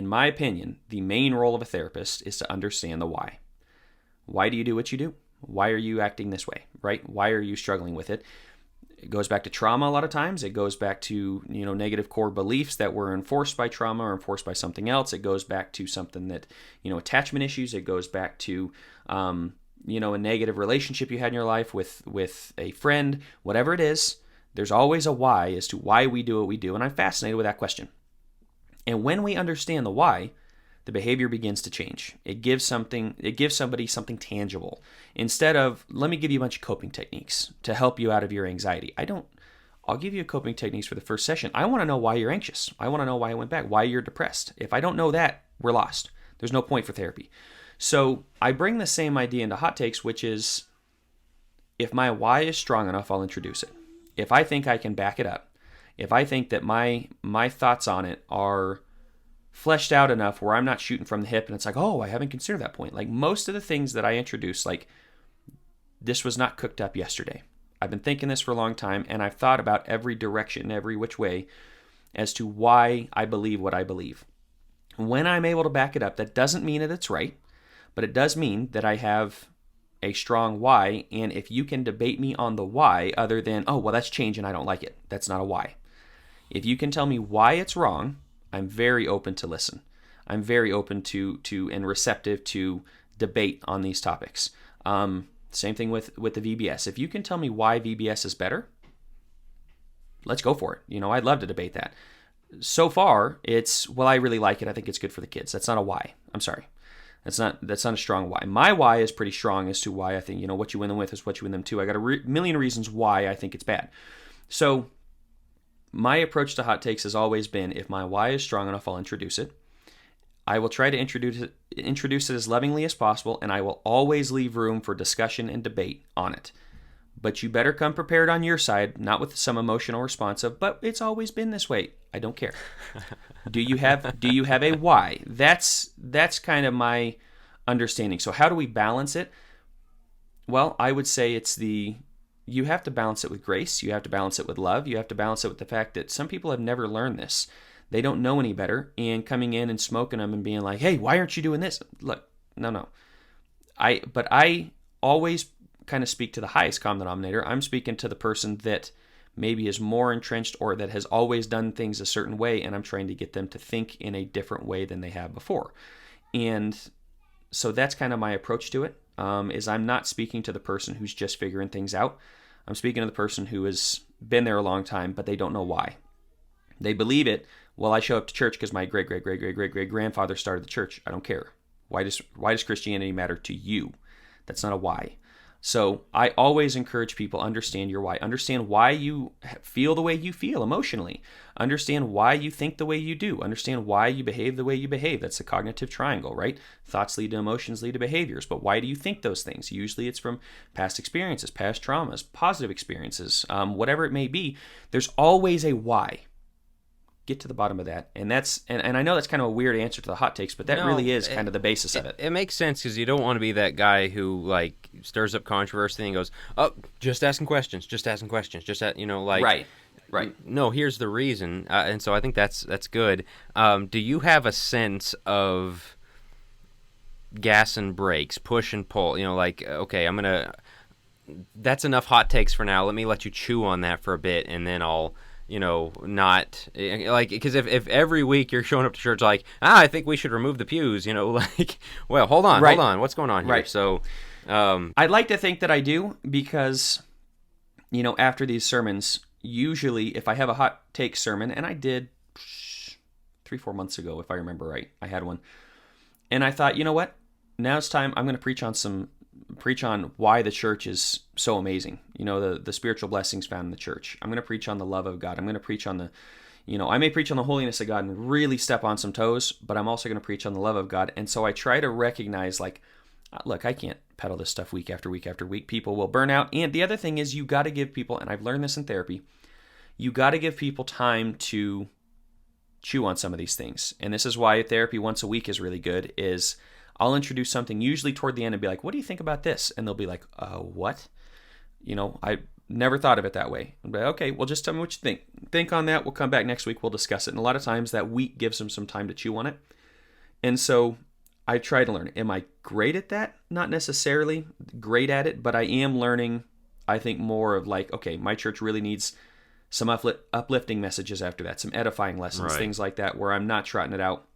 Speaker 2: my opinion, the main role of a therapist is to understand the why. Why do you do what you do? Why are you acting this way, right? Why are you struggling with it? It goes back to trauma a lot of times. It goes back to, negative core beliefs that were enforced by trauma or enforced by something else. It goes back to something that, attachment issues. It goes back to, a negative relationship you had in your life with a friend. Whatever it is, there's always a why as to why we do what we do. And I'm fascinated with that question. And when we understand the why, the behavior begins to change. It gives somebody something tangible. Instead of, let me give you a bunch of coping techniques to help you out of your anxiety. I'll give you coping techniques for the first session. I want to know why you're anxious. I want to know why it went back, why you're depressed. If I don't know that, we're lost. There's no point for therapy. So I bring the same idea into hot takes, which is, if my why is strong enough, I'll introduce it. If I think I can back it up, if I think that my thoughts on it are fleshed out enough where I'm not shooting from the hip and it's like, I haven't considered that point. Like most of the things that I introduce, like this was not cooked up yesterday. I've been thinking this for a long time and I've thought about every direction, every which way as to why I believe what I believe. When I'm able to back it up, that doesn't mean that it's right, but it does mean that I have a strong why. And if you can debate me on the why other than, that's change and I don't like it. That's not a why. If you can tell me why it's wrong, I'm very open to listen. I'm very open to and receptive to debate on these topics. Same thing with the VBS. If you can tell me why VBS is better, let's go for it. I'd love to debate that. So far, it's, well, I really like it. I think it's good for the kids. That's not a why. I'm sorry. That's not a strong why. My why is pretty strong as to why I think, what you win them with is what you win them to. I got a million reasons why I think it's bad. So my approach to hot takes has always been, if my why is strong enough, I'll introduce it. I will try to introduce it as lovingly as possible, and I will always leave room for discussion and debate on it. But you better come prepared on your side, not with some emotional response of, but it's always been this way. I don't care. Do you have a why? That's kind of my understanding. So how do we balance it? Well, I would say you have to balance it with grace. You have to balance it with love. You have to balance it with the fact that some people have never learned this. They don't know any better, and coming in and smoking them and being like, hey, why aren't you doing this? Look, no. But I always kind of speak to the highest common denominator. I'm speaking to the person that maybe is more entrenched or that has always done things a certain way, and I'm trying to get them to think in a different way than they have before. And so that's kind of my approach to it, is I'm not speaking to the person who's just figuring things out. I'm speaking to the person who has been there a long time, but they don't know why. They believe it. Well, I show up to church because my great-great-great-great-great-grandfather started the church. I don't care. Why does Christianity matter to you? That's not a why. So I always encourage people, understand your why. Understand why you feel the way you feel emotionally. Understand why you think the way you do. Understand why you behave the way you behave. That's the cognitive triangle, right? Thoughts lead to emotions, lead to behaviors. But why do you think those things? Usually it's from past experiences, past traumas, positive experiences, whatever it may be. There's always a why. Get to the bottom of that. And I know that's kind of a weird answer to the hot takes, but that really is kind of the basis of it.
Speaker 1: It makes sense because you don't want to be that guy who stirs up controversy and goes, "Oh, just asking questions,
Speaker 2: Right.
Speaker 1: No, here's the reason. And so I think that's good. Do you have a sense of gas and brakes, push and pull? Okay, that's enough hot takes for now. Let me let you chew on that for a bit, and then I'll not because if every week you're showing up to church I think we should remove the pews, well, hold on, what's going on here?
Speaker 2: Right.
Speaker 1: So,
Speaker 2: I'd like to think that I do because, after these sermons, usually if I have a hot take sermon, and I did 3-4 months ago, if I remember right, I had one, and I thought, you know what? Now it's time. I'm going to preach on why the church is so amazing. The spiritual blessings found in the church. I'm going to preach on the love of God. I'm going to preach on I may preach on the holiness of God and really step on some toes, but I'm also going to preach on the love of God. And so I try to recognize look, I can't peddle this stuff week after week after week. People will burn out. And the other thing is you got to give people, and I've learned this in therapy, you got to give people time to chew on some of these things. And this is why therapy once a week is really good, is I'll introduce something usually toward the end and be like, what do you think about this? And they'll be like, what? I never thought of it that way. I'm like, okay, well, just tell me what you think. Think on that. We'll come back next week. We'll discuss it. And a lot of times that week gives them some time to chew on it. And so I try to learn. Am I great at that? Not necessarily great at it, but I am learning, I think, more of okay, my church really needs some uplifting messages after that, some edifying lessons,
Speaker 1: right,
Speaker 2: things like that, where I'm not trotting it out.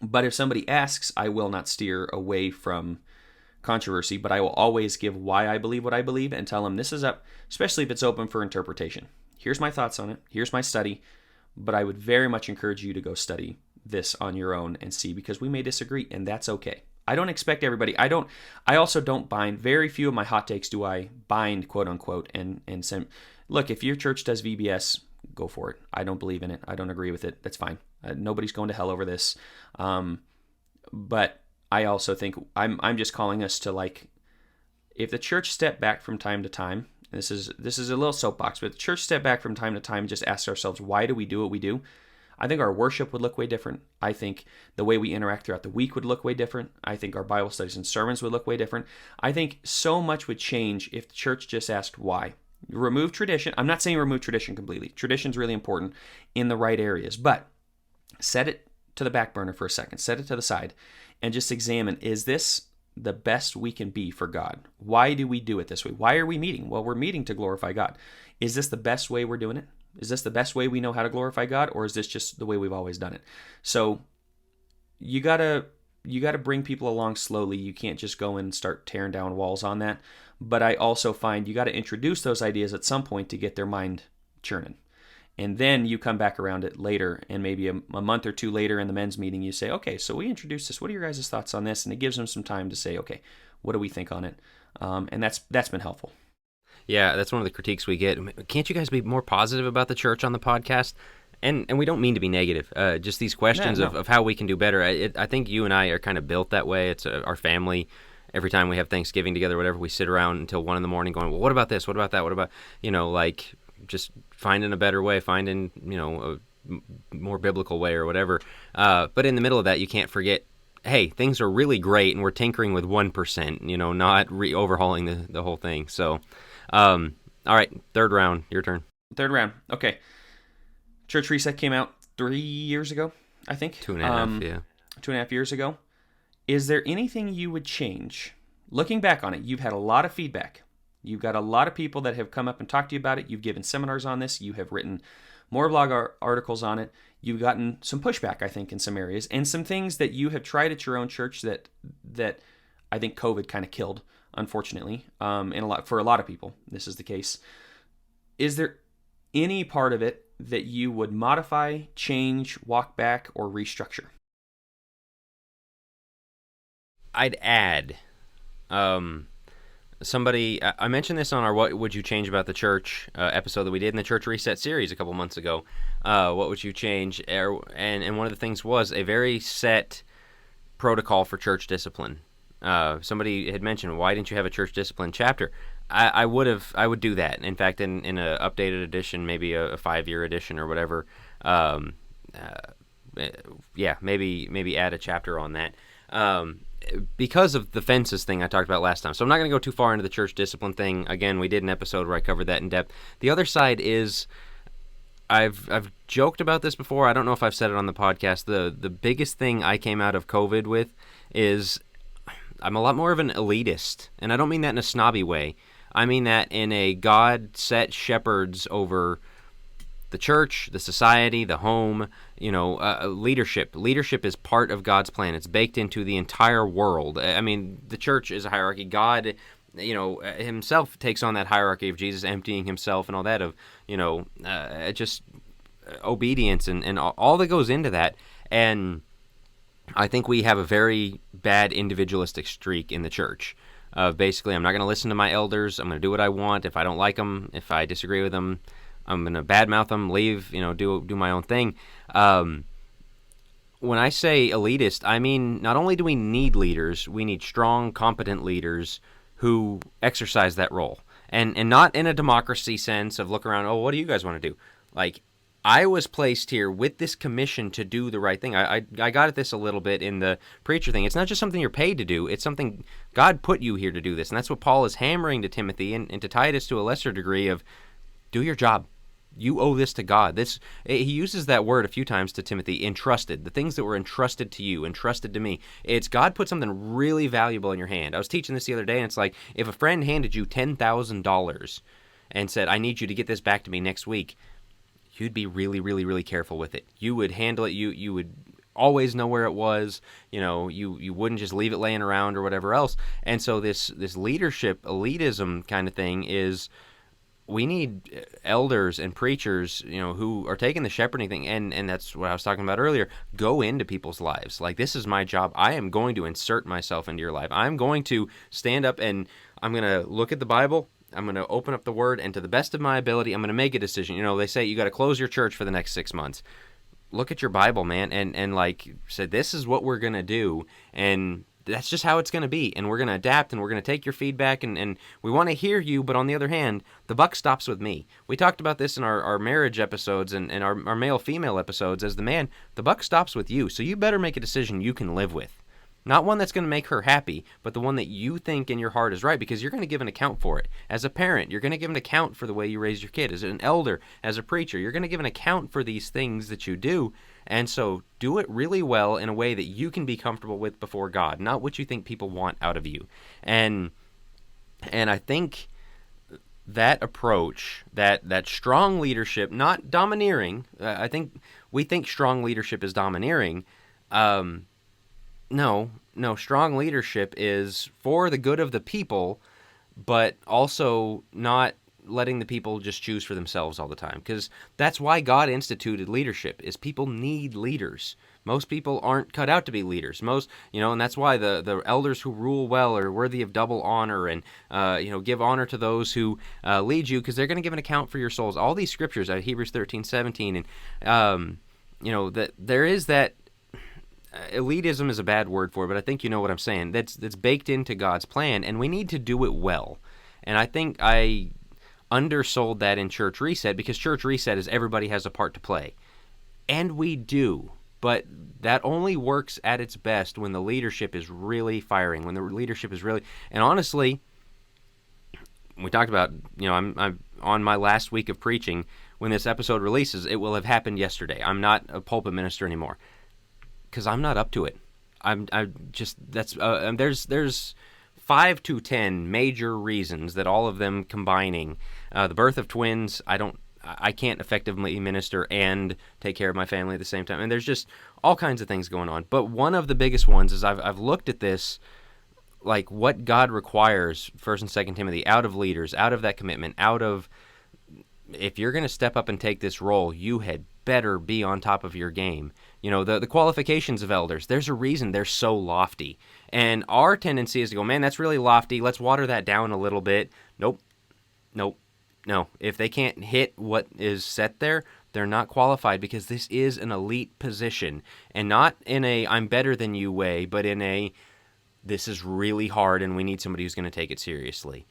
Speaker 2: But if somebody asks, I will not steer away from controversy, but I will always give why I believe what I believe and tell them this is up, especially if it's open for interpretation. Here's my thoughts on it. Here's my study. But I would very much encourage you to go study this on your own and see, because we may disagree, and that's okay. I don't expect everybody. I also don't bind. Very few of my hot takes do I bind, quote unquote, and send. Look, if your church does VBS, go for it. I don't believe in it. I don't agree with it. That's fine. Nobody's going to hell over this. But I also think I'm just calling us to if the church step back from time to time, this is a little soapbox, but the church step back from time to time and just ask ourselves, why do we do what we do? I think our worship would look way different. I think the way we interact throughout the week would look way different. I think our Bible studies and sermons would look way different. I think so much would change if the church just asked why. Remove tradition. I'm not saying remove tradition completely. Tradition's really important in the right areas, but set it to the back burner for a second. Set it to the side and just examine, is this the best we can be for God? Why do we do it this way? Why are we meeting? Well, we're meeting to glorify God. Is this the best way we're doing it? Is this the best way we know how to glorify God, or is this just the way we've always done it? So you got to to bring people along slowly. You can't just go and start tearing down walls on that. But I also find you got to introduce those ideas at some point to get their mind churning. And then you come back around it later, and maybe a month or two later in the men's meeting, you say, okay, so we introduced this. What are your guys' thoughts on this? And it gives them some time to say, okay, what do we think on it? And that's been helpful.
Speaker 1: Yeah, that's one of the critiques we get. Can't you guys be more positive about the church on the podcast? And we don't mean to be negative. Just these questions
Speaker 2: No.
Speaker 1: of how we can do better. I think you and I are kind of built that way. It's our family. Every time we have Thanksgiving together, whatever, we sit around until 1 a.m. going, well, what about this? What about that? What about, like just finding a better way, finding, a more biblical way or whatever. But in the middle of that, you can't forget, hey, things are really great and we're tinkering with 1%, not overhauling the whole thing. So, all right, third round, your turn.
Speaker 2: Third round. Okay. Church Reset came out 3 years ago, I think.
Speaker 1: 2.5, yeah.
Speaker 2: 2.5 years ago. Is there anything you would change? Looking back on it, you've had a lot of feedback. You've got a lot of people that have come up and talked to you about it. You've given seminars on this. You have written more blog articles on it. You've gotten some pushback, I think, in some areas, and some things that you have tried at your own church that I think COVID kind of killed, unfortunately, for a lot of people. This is the case. Is there any part of it that you would modify, change, walk back, or restructure?
Speaker 1: I'd add, somebody, I mentioned this on our What Would You Change About the Church episode that we did in the Church Reset series a couple months ago. What would you change? And one of the things was a very set protocol for church discipline. Somebody had mentioned, why didn't you have a church discipline chapter? I would do that. In fact, in an updated edition, maybe a 5-year edition or whatever, maybe add a chapter on that. Because of the fences thing I talked about last time. So I'm not going to go too far into the church discipline thing. Again, we did an episode where I covered that in depth. The other side is, I've joked about this before. I don't know if I've said it on the podcast. The biggest thing I came out of COVID with is I'm a lot more of an elitist. And I don't mean that in a snobby way. I mean that in a God set shepherds over the church, the society, the home, leadership. Leadership is part of God's plan. It's baked into the entire world. I mean, the church is a hierarchy. God, himself takes on that hierarchy of Jesus emptying himself and all that of, just obedience and all that goes into that. And I think we have a very bad individualistic streak in the church. Basically, I'm not going to listen to my elders. I'm going to do what I want. If I don't like them, if I disagree with them, I'm going to badmouth them, leave, do my own thing. When I say elitist, I mean not only do we need leaders, we need strong, competent leaders who exercise that role. And not in a democracy sense of look around, oh, what do you guys want to do? Like, I was placed here with this commission to do the right thing. I got at this a little bit in the preacher thing. It's not just something you're paid to do. It's something God put you here to do this. And that's what Paul is hammering to Timothy and to Titus to a lesser degree of do your job. You owe this to God. He uses that word a few times to Timothy, entrusted. The things that were entrusted to you, entrusted to me. It's God put something really valuable in your hand. I was teaching this the other day, and it's like if a friend handed you $10,000 and said, I need you to get this back to me next week, you'd be really, really, really careful with it. You would handle it. You would always know where it was. You wouldn't just leave it laying around or whatever else. And so this leadership, elitism kind of thing is, we need elders and preachers, who are taking the shepherding thing, and that's what I was talking about earlier, go into people's lives. Like, this is my job. I am going to insert myself into your life. I'm going to stand up and I'm going to look at the Bible. I'm going to open up the Word, and to the best of my ability, I'm going to make a decision. They say you got to close your church for the next 6 months. Look at your Bible, man, and like say, this is what we're going to do, and that's just how it's going to be, and we're going to adapt, and we're going to take your feedback, and we want to hear you, but on the other hand, the buck stops with me. We talked about this in our marriage episodes and our male-female episodes. As the man, the buck stops with you, so you better make a decision you can live with. Not one that's going to make her happy, but the one that you think in your heart is right, because you're going to give an account for it. As a parent, you're going to give an account for the way you raise your kid. As an elder, as a preacher, you're going to give an account for these things that you do. And so do it really well in a way that you can be comfortable with before God, not what you think people want out of you. And I think that approach, that strong leadership, not domineering, I think we think strong leadership is domineering, No, no. Strong leadership is for the good of the people, but also not letting the people just choose for themselves all the time, because that's why God instituted leadership. Is people need leaders. Most people aren't cut out to be leaders. Most, and that's why the elders who rule well are worthy of double honor, and give honor to those who lead you, because they're going to give an account for your souls. All these scriptures, Hebrews 13:17, and that there is that. Elitism is a bad word for it, but I think you know what I'm saying. That's baked into God's plan, and we need to do it well. And I think I undersold that in Church Reset, because Church Reset is everybody has a part to play. And we do. But that only works at its best when the leadership is really firing, when the leadership is really... And honestly, we talked about, I'm on my last week of preaching. When this episode releases, it will have happened yesterday. I'm not a pulpit minister anymore, because I'm not up to it. There's 5 to 10 major reasons that all of them combining, the birth of twins, I can't effectively minister and take care of my family at the same time. And there's just all kinds of things going on. But one of the biggest ones is I've looked at this, like what God requires, 1st and 2nd Timothy, out of leaders, out of that commitment, out of, if you're going to step up and take this role, you had better be on top of your game. The qualifications of elders, there's a reason they're so lofty. And our tendency is to go, man, that's really lofty. Let's water that down a little bit. Nope. No. If they can't hit what is set there, they're not qualified, because this is an elite position. And not in a I'm better than you way, but in a this is really hard and we need somebody who's going to take it seriously.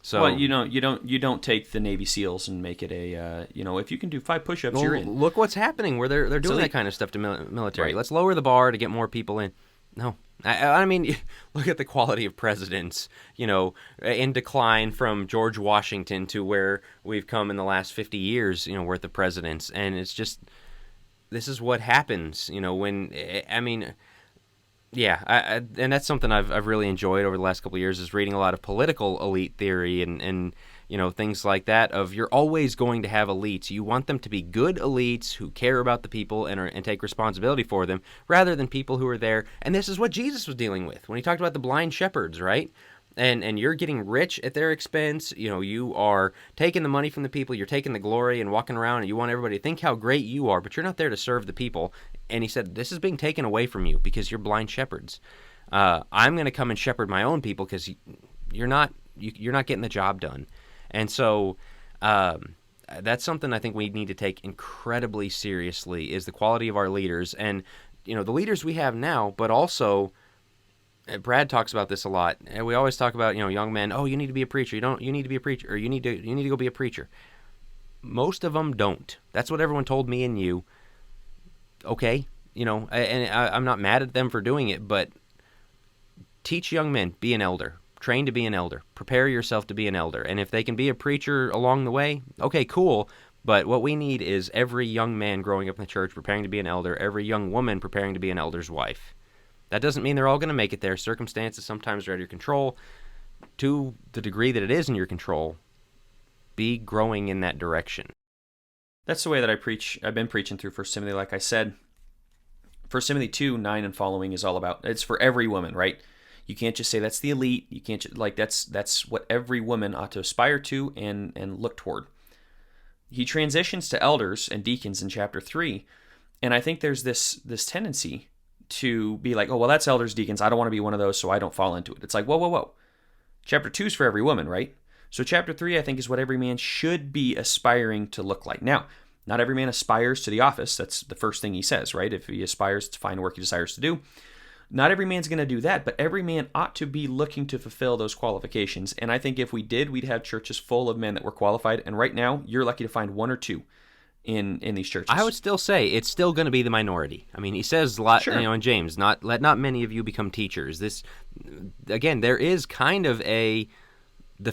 Speaker 1: So,
Speaker 2: well, you don't take the Navy SEALs and make it a if you can do 5 push-ups, you're in.
Speaker 1: Look what's happening where they're doing that kind of stuff to military.
Speaker 2: Right.
Speaker 1: Let's lower the bar to get more people in. No, I mean, look at the quality of presidents, in decline from George Washington to where we've come in the last 50 years, worth of presidents, and it's just, this is what happens, when Yeah, and that's something I've really enjoyed over the last couple of years, is reading a lot of political elite theory and things like that. Of, you're always going to have elites. You want them to be good elites who care about the people and take responsibility for them, rather than people who are there. And this is what Jesus was dealing with when he talked about the blind shepherds, right? And you're getting rich at their expense. You are taking the money from the people. You're taking the glory and walking around, and you want everybody to think how great you are, but you're not there to serve the people. And he said, this is being taken away from you because you're blind shepherds. I'm going to come and shepherd my own people, because you're not getting the job done. And so that's something I think we need to take incredibly seriously, is the quality of our leaders. And the leaders we have now, but also, Brad talks about this a lot, and we always talk about, young men, oh, you need to be a preacher. You need to be a preacher, or you need to go be a preacher. Most of them don't. That's what everyone told me and you. Okay, I'm not mad at them for doing it, but teach young men, be an elder. Train to be an elder. Prepare yourself to be an elder. And if they can be a preacher along the way, okay, cool. But what we need is every young man growing up in the church preparing to be an elder, every young woman preparing to be an elder's wife. That doesn't mean they're all going to make it there. Circumstances sometimes are out of your control. To the degree that it is in your control, be growing in that direction.
Speaker 2: That's the way that I preach. I've been preaching through 1 Timothy, like I said. 1 Timothy 2:9 and following is all about, it's for every woman, right? You can't just say that's the elite. You can't that's what every woman ought to aspire to and look toward. He transitions to elders and deacons in chapter 3, and I think there's this tendency to be like, oh, well, that's elders, deacons. I don't want to be one of those, so I don't fall into it. It's like, whoa. Chapter 2 is for every woman, right? So chapter 3, I think, is what every man should be aspiring to look like. Now, not every man aspires to the office. That's the first thing he says, right? If he aspires to find work he desires to do. Not every man's going to do that, but every man ought to be looking to fulfill those qualifications. And I think if we did, we'd have churches full of men that were qualified. And right now, you're lucky to find 1 or 2 in these churches.
Speaker 1: I would still say it's still going to be the minority. I mean, he says a lot,
Speaker 2: Sure.
Speaker 1: In James, let not many of you become teachers. This, again, there is kind of the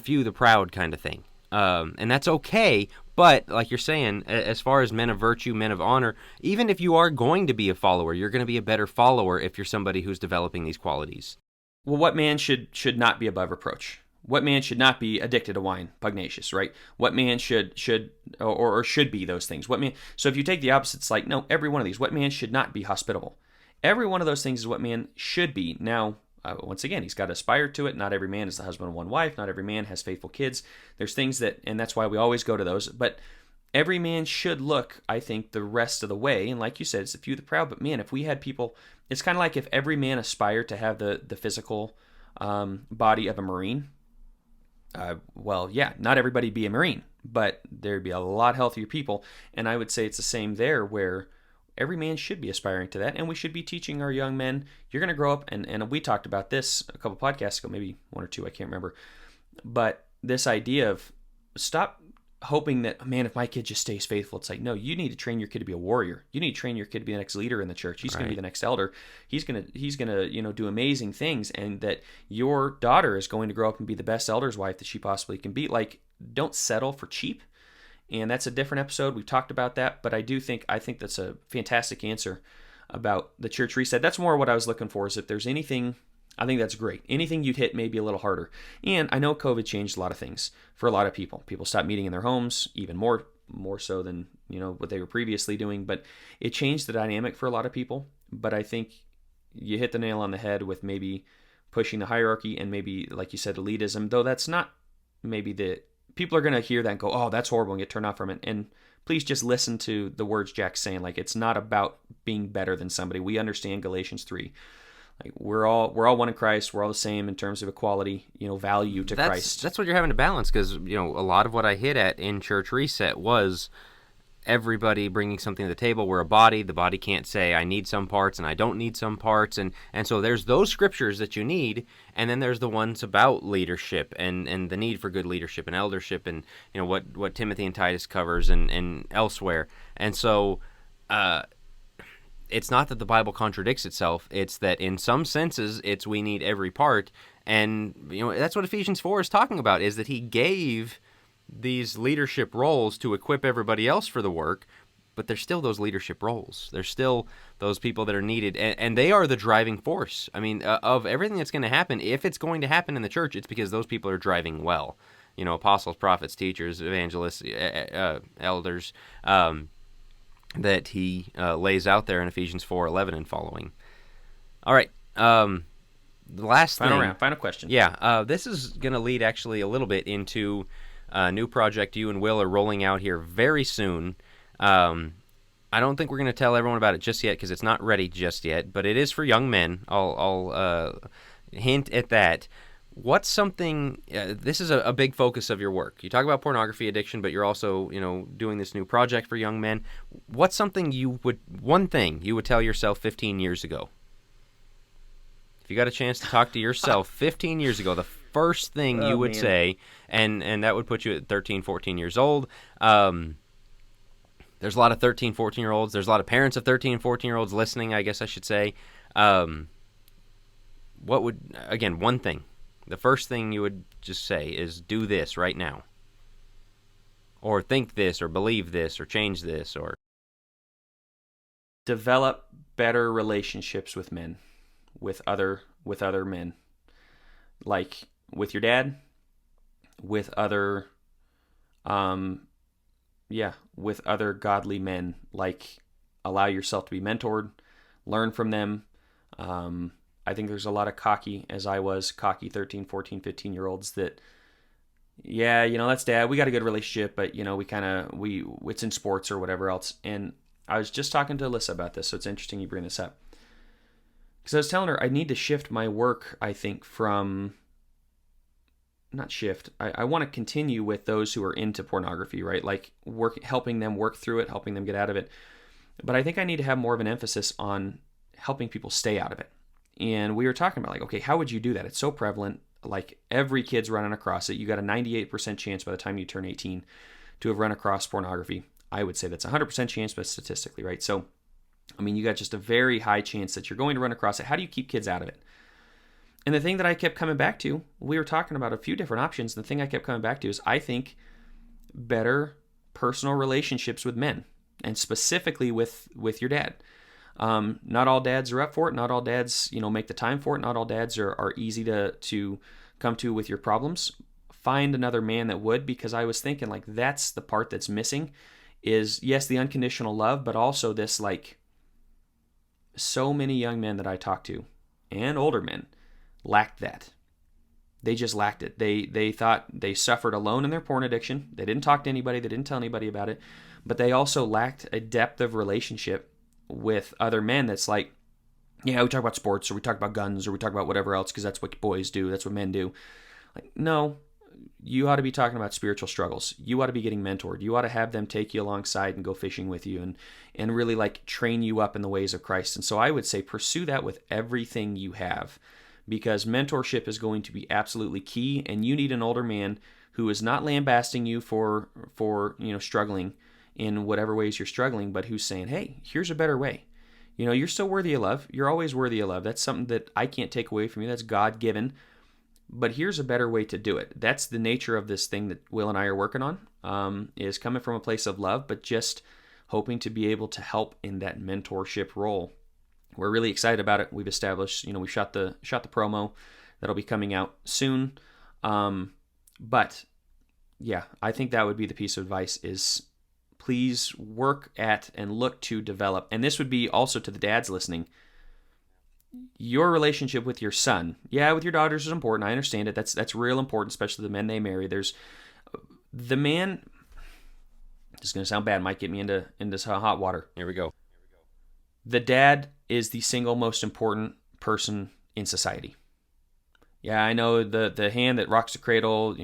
Speaker 1: few, the proud kind of thing. And that's okay, but like you're saying, as far as men of virtue, men of honor, even if you are going to be a follower, you're going to be a better follower if you're somebody who's developing these qualities.
Speaker 2: Well, what man should not be above reproach? What man should not be addicted to wine, pugnacious, right? What man should be those things? What man? So if you take the opposites, like, no, every one of these, what man should not be hospitable? Every one of those things is what man should be. Now, once again, he's got to aspire to it. Not every man is the husband of one wife. Not every man has faithful kids. There's things that, and that's why we always go to those. But every man should look, I think, the rest of the way. And like you said, it's a few of the proud. But man, if we had people, it's kind of like if every man aspired to have the physical body of a Marine. Well, yeah, not everybody be a Marine, but there'd be a lot healthier people. And I would say it's the same there, where every man should be aspiring to that, and we should be teaching our young men. You're going to grow up, and we talked about this a couple podcasts ago, maybe one or two, I can't remember. But this idea of stop hoping that, man, if my kid just stays faithful, it's like, no, you need to train your kid to be a warrior. You need to train your kid to be the next leader in the church. He's going to be the next elder. He's going to do amazing things, and that your daughter is going to grow up and be the best elder's wife that she possibly can be. Like, don't settle for cheap. And that's a different episode. We've talked about that, but I think that's a fantastic answer about the church reset. That's more what I was looking for, is if there's anything, I think that's great. Anything you'd hit maybe a little harder. And I know COVID changed a lot of things for a lot of people. People stopped meeting in their homes, even more so than, what they were previously doing, but it changed the dynamic for a lot of people. But I think you hit the nail on the head with maybe pushing the hierarchy and maybe, like you said, elitism, though that's not maybe the people are going to hear that and go, oh, that's horrible, and get turned off from it. And please just listen to the words Jack's saying. Like, it's not about being better than somebody. We understand Galatians 3. Like, we're all one in Christ. We're all the same in terms of equality, value to Christ.
Speaker 1: That's what you're having to balance, because, a lot of what I hit at in Church Reset was everybody bringing something to the table. We're a body. The body can't say, I need some parts and I don't need some parts. And so there's those scriptures that you need, and then there's the ones about leadership and the need for good leadership and eldership, and what Timothy and Titus covers and elsewhere. And so it's not that the Bible contradicts itself. It's that in some senses we need every part. And that's what Ephesians 4 is talking about, is that he gave these leadership roles to equip everybody else for the work, but there's still those leadership roles. There's still those people that are needed, and they are the driving force. I mean, of everything that's going to happen, if it's going to happen in the church, it's because those people are driving well. Apostles, prophets, teachers, evangelists, elders, that he lays out there in Ephesians 4:11 and following. All right. The last
Speaker 2: final question.
Speaker 1: Yeah. This is going to lead actually a little bit into a new project you and Will are rolling out here very soon. I don't think we're going to tell everyone about it just yet, because it's not ready just yet, but it is for young men. I'll hint at that. What's something, this is a big focus of your work. You talk about pornography addiction, but you're also, doing this new project for young men. What's something one thing you would tell yourself 15 years ago? If you got a chance to talk to yourself 15 years ago, the first thing you would say, and that would put you at 13, 14 years old. There's a lot of 13, 14-year-olds. There's a lot of parents of 13 and 14-year-olds listening, I guess I should say. One thing. The first thing you would just say is, do this right now. Or think this, or believe this, or change this, or
Speaker 2: develop better relationships with men, with other men. Like with your dad, with other with other godly men. Like, allow yourself to be mentored, learn from them. I think there's a lot of cocky 13, 14, 15-year-olds that, that's dad. We got a good relationship, but, it's in sports or whatever else. And I was just talking to Alyssa about this, so it's interesting you bring this up. Because I was telling her I need to shift my work, I think, I want to continue with those who are into pornography, right? Like, helping them work through it, helping them get out of it. But I think I need to have more of an emphasis on helping people stay out of it. And we were talking about, like, okay, how would you do that? It's so prevalent. Like, every kid's running across it. You got a 98% chance by the time you turn 18 to have run across pornography. I would say that's a 100% chance, but statistically, right? So, I mean, you got just a very high chance that you're going to run across it. How do you keep kids out of it? And the thing that I kept coming back to, we were talking about a few different options. The thing I kept coming back to is, I think, better personal relationships with men, and specifically with your dad. Not all dads are up for it. Not all dads, make the time for it. Not all dads are easy to come to with your problems. Find another man that would, because I was thinking, like, that's the part that's missing is, yes, the unconditional love, but also this, like, so many young men that I talk to, and older men, lacked that. They just lacked it. They thought they suffered alone in their porn addiction. They didn't talk to anybody. They didn't tell anybody about it. But they also lacked a depth of relationship with other men that's like, yeah, we talk about sports, or we talk about guns, or we talk about whatever else because that's what boys do. That's what men do. Like, no, you ought to be talking about spiritual struggles. You ought to be getting mentored. You ought to have them take you alongside and go fishing with you and really like train you up in the ways of Christ. And so I would say pursue that with everything you have, because mentorship is going to be absolutely key, and you need an older man who is not lambasting you for struggling in whatever ways you're struggling, but who's saying, hey, here's a better way. You're still worthy of love. You're always worthy of love. That's something that I can't take away from you. That's God-given. But here's a better way to do it. That's the nature of this thing that Will and I are working on, is coming from a place of love, but just hoping to be able to help in that mentorship role. We're really excited about it. We've established, we shot the promo that'll be coming out soon. But yeah, I think that would be the piece of advice is please work at and look to develop. And this would be also to the dads listening. Your relationship with your son, with your daughters is important. I understand it. That's real important, especially the men they marry. There's the man. This is going to sound bad. Might get me into some hot water.
Speaker 1: Here we go.
Speaker 2: The dad is the single most important person in society. Yeah, I know the hand that rocks the cradle,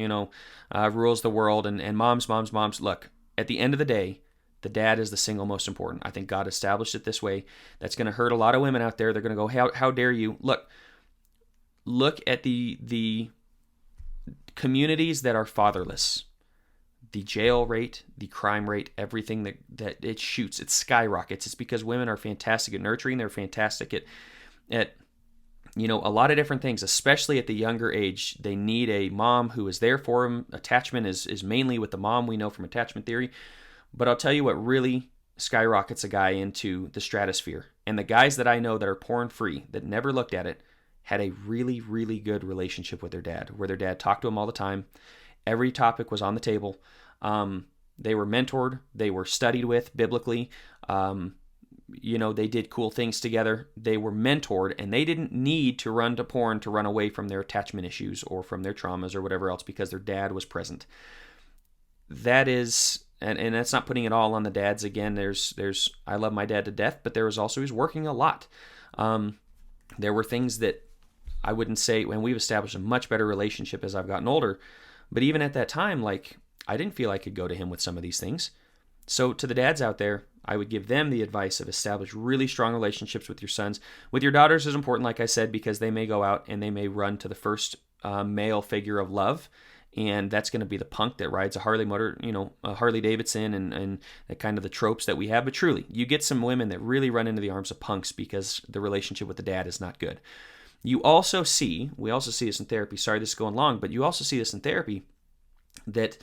Speaker 2: rules the world, and moms. Look, at the end of the day, the dad is the single most important. I think God established it this way. That's going to hurt a lot of women out there. They're going to go, how dare you? Look at the communities that are fatherless. The jail rate, the crime rate, everything that it shoots, it skyrockets. It's because women are fantastic at nurturing. They're fantastic at a lot of different things, especially at the younger age. They need a mom who is there for them. Attachment is mainly with the mom, we know from attachment theory. But I'll tell you what really skyrockets a guy into the stratosphere. And the guys that I know that are porn free, that never looked at it, had a really, really good relationship with their dad, where their dad talked to them all the time. Every topic was on the table. They were mentored. They were studied with biblically. They did cool things together. They were mentored, and they didn't need to run to porn to run away from their attachment issues or from their traumas or whatever else, because their dad was present. That is, and that's not putting it all on the dads. Again, there's I love my dad to death, but there was also, he's working a lot. There were things that I wouldn't say, when we've established a much better relationship as I've gotten older, but even at that time, I didn't feel I could go to him with some of these things. So to the dads out there, I would give them the advice of establish really strong relationships with your sons. With your daughters is important, like I said, because they may go out and they may run to the first male figure of love, and that's going to be the punk that rides a Harley motor, a Harley Davidson, and the kind of the tropes that we have. But truly, you get some women that really run into the arms of punks because the relationship with the dad is not good. We also see this in therapy. Sorry, this is going long, but you also see this in therapy, that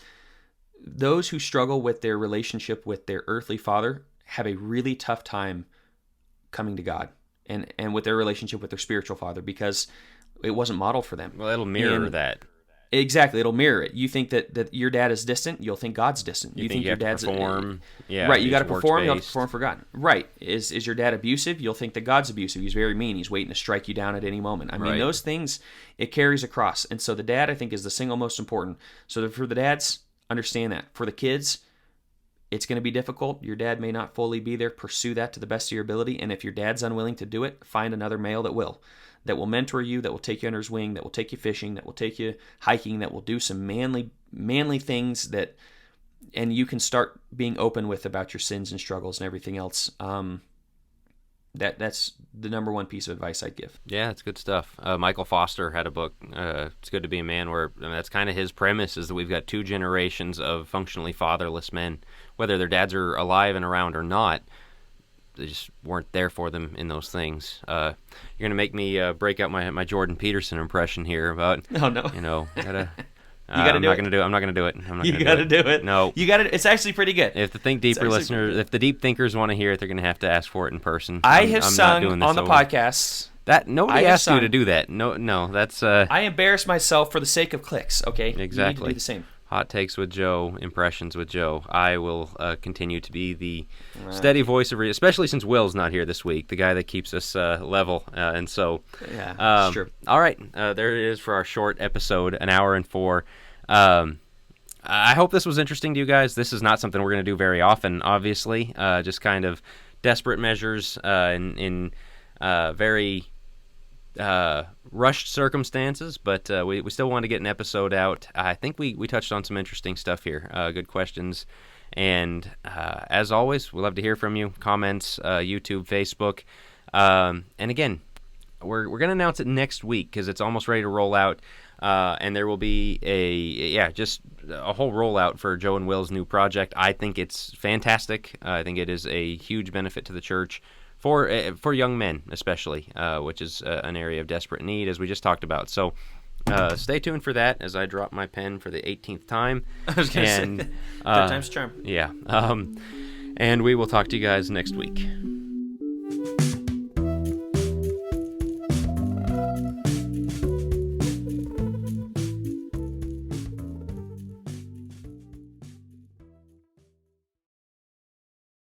Speaker 2: those who struggle with their relationship with their earthly father have a really tough time coming to God and with their relationship with their spiritual father, because it wasn't modeled for them.
Speaker 1: Well, it'll mirror that.
Speaker 2: Exactly, it'll mirror it. You think that your dad is distant, you'll think God's distant.
Speaker 1: You think your dad's perform.
Speaker 2: Right, you got to perform, you have to perform for God. Right. Is your dad abusive? You'll think that God's abusive. He's very mean. He's waiting to strike you down at any moment. I mean, those things, it carries across. And so the dad, I think, is the single most important. So for the dads, understand that. For the kids, it's going to be difficult. Your dad may not fully be there. Pursue that to the best of your ability. And if your dad's unwilling to do it, find another male that will mentor you, that will take you under his wing, that will take you fishing, that will take you hiking, that will do some manly things and you can start being open with about your sins and struggles and everything else. That's the number one piece of advice I'd give.
Speaker 1: Yeah, it's good stuff. Michael Foster had a book, It's Good to Be a Man, where that's kind of his premise, is that we've got two generations of functionally fatherless men, whether their dads are alive and around or not. They just weren't there for them in those things. You're gonna make me break out my Jordan Peterson impression here about.
Speaker 2: Oh no.
Speaker 1: Gotta.
Speaker 2: I'm not
Speaker 1: gonna do it.
Speaker 2: You gotta do it.
Speaker 1: No.
Speaker 2: You gotta. It's actually pretty good.
Speaker 1: If the Think Deeper listeners, if the deep thinkers want to hear it, they're gonna have to ask for it in person.
Speaker 2: I'm sung not doing this on the podcast.
Speaker 1: That nobody asked you to do that. No, that's.
Speaker 2: I embarrass myself for the sake of clicks. Okay.
Speaker 1: Exactly.
Speaker 2: You need to do the same.
Speaker 1: Hot Takes with Joe, Impressions with Joe. I will continue to be the steady voice of especially since Will's not here this week, the guy that keeps us level. And so,
Speaker 2: yeah, that's true.
Speaker 1: All right, there it is for our short episode, an hour and 4. I hope this was interesting to you guys. This is not something we're going to do very often, obviously. Just kind of desperate measures in very rushed circumstances, but we still want to get an episode out. I think we touched on some interesting stuff here. Good questions. And as always, we love to hear from you. Comments, YouTube, Facebook. And again, we're going to announce it next week because it's almost ready to roll out. And there will be just a whole rollout for Joe and Will's new project. I think it's fantastic. I think it is a huge benefit to the church for young men, especially, which is an area of desperate need, as we just talked about. So stay tuned for that as I drop my pen for the 18th time.
Speaker 2: I was going to say, third time's a charm.
Speaker 1: Yeah. And we will talk to you guys next week.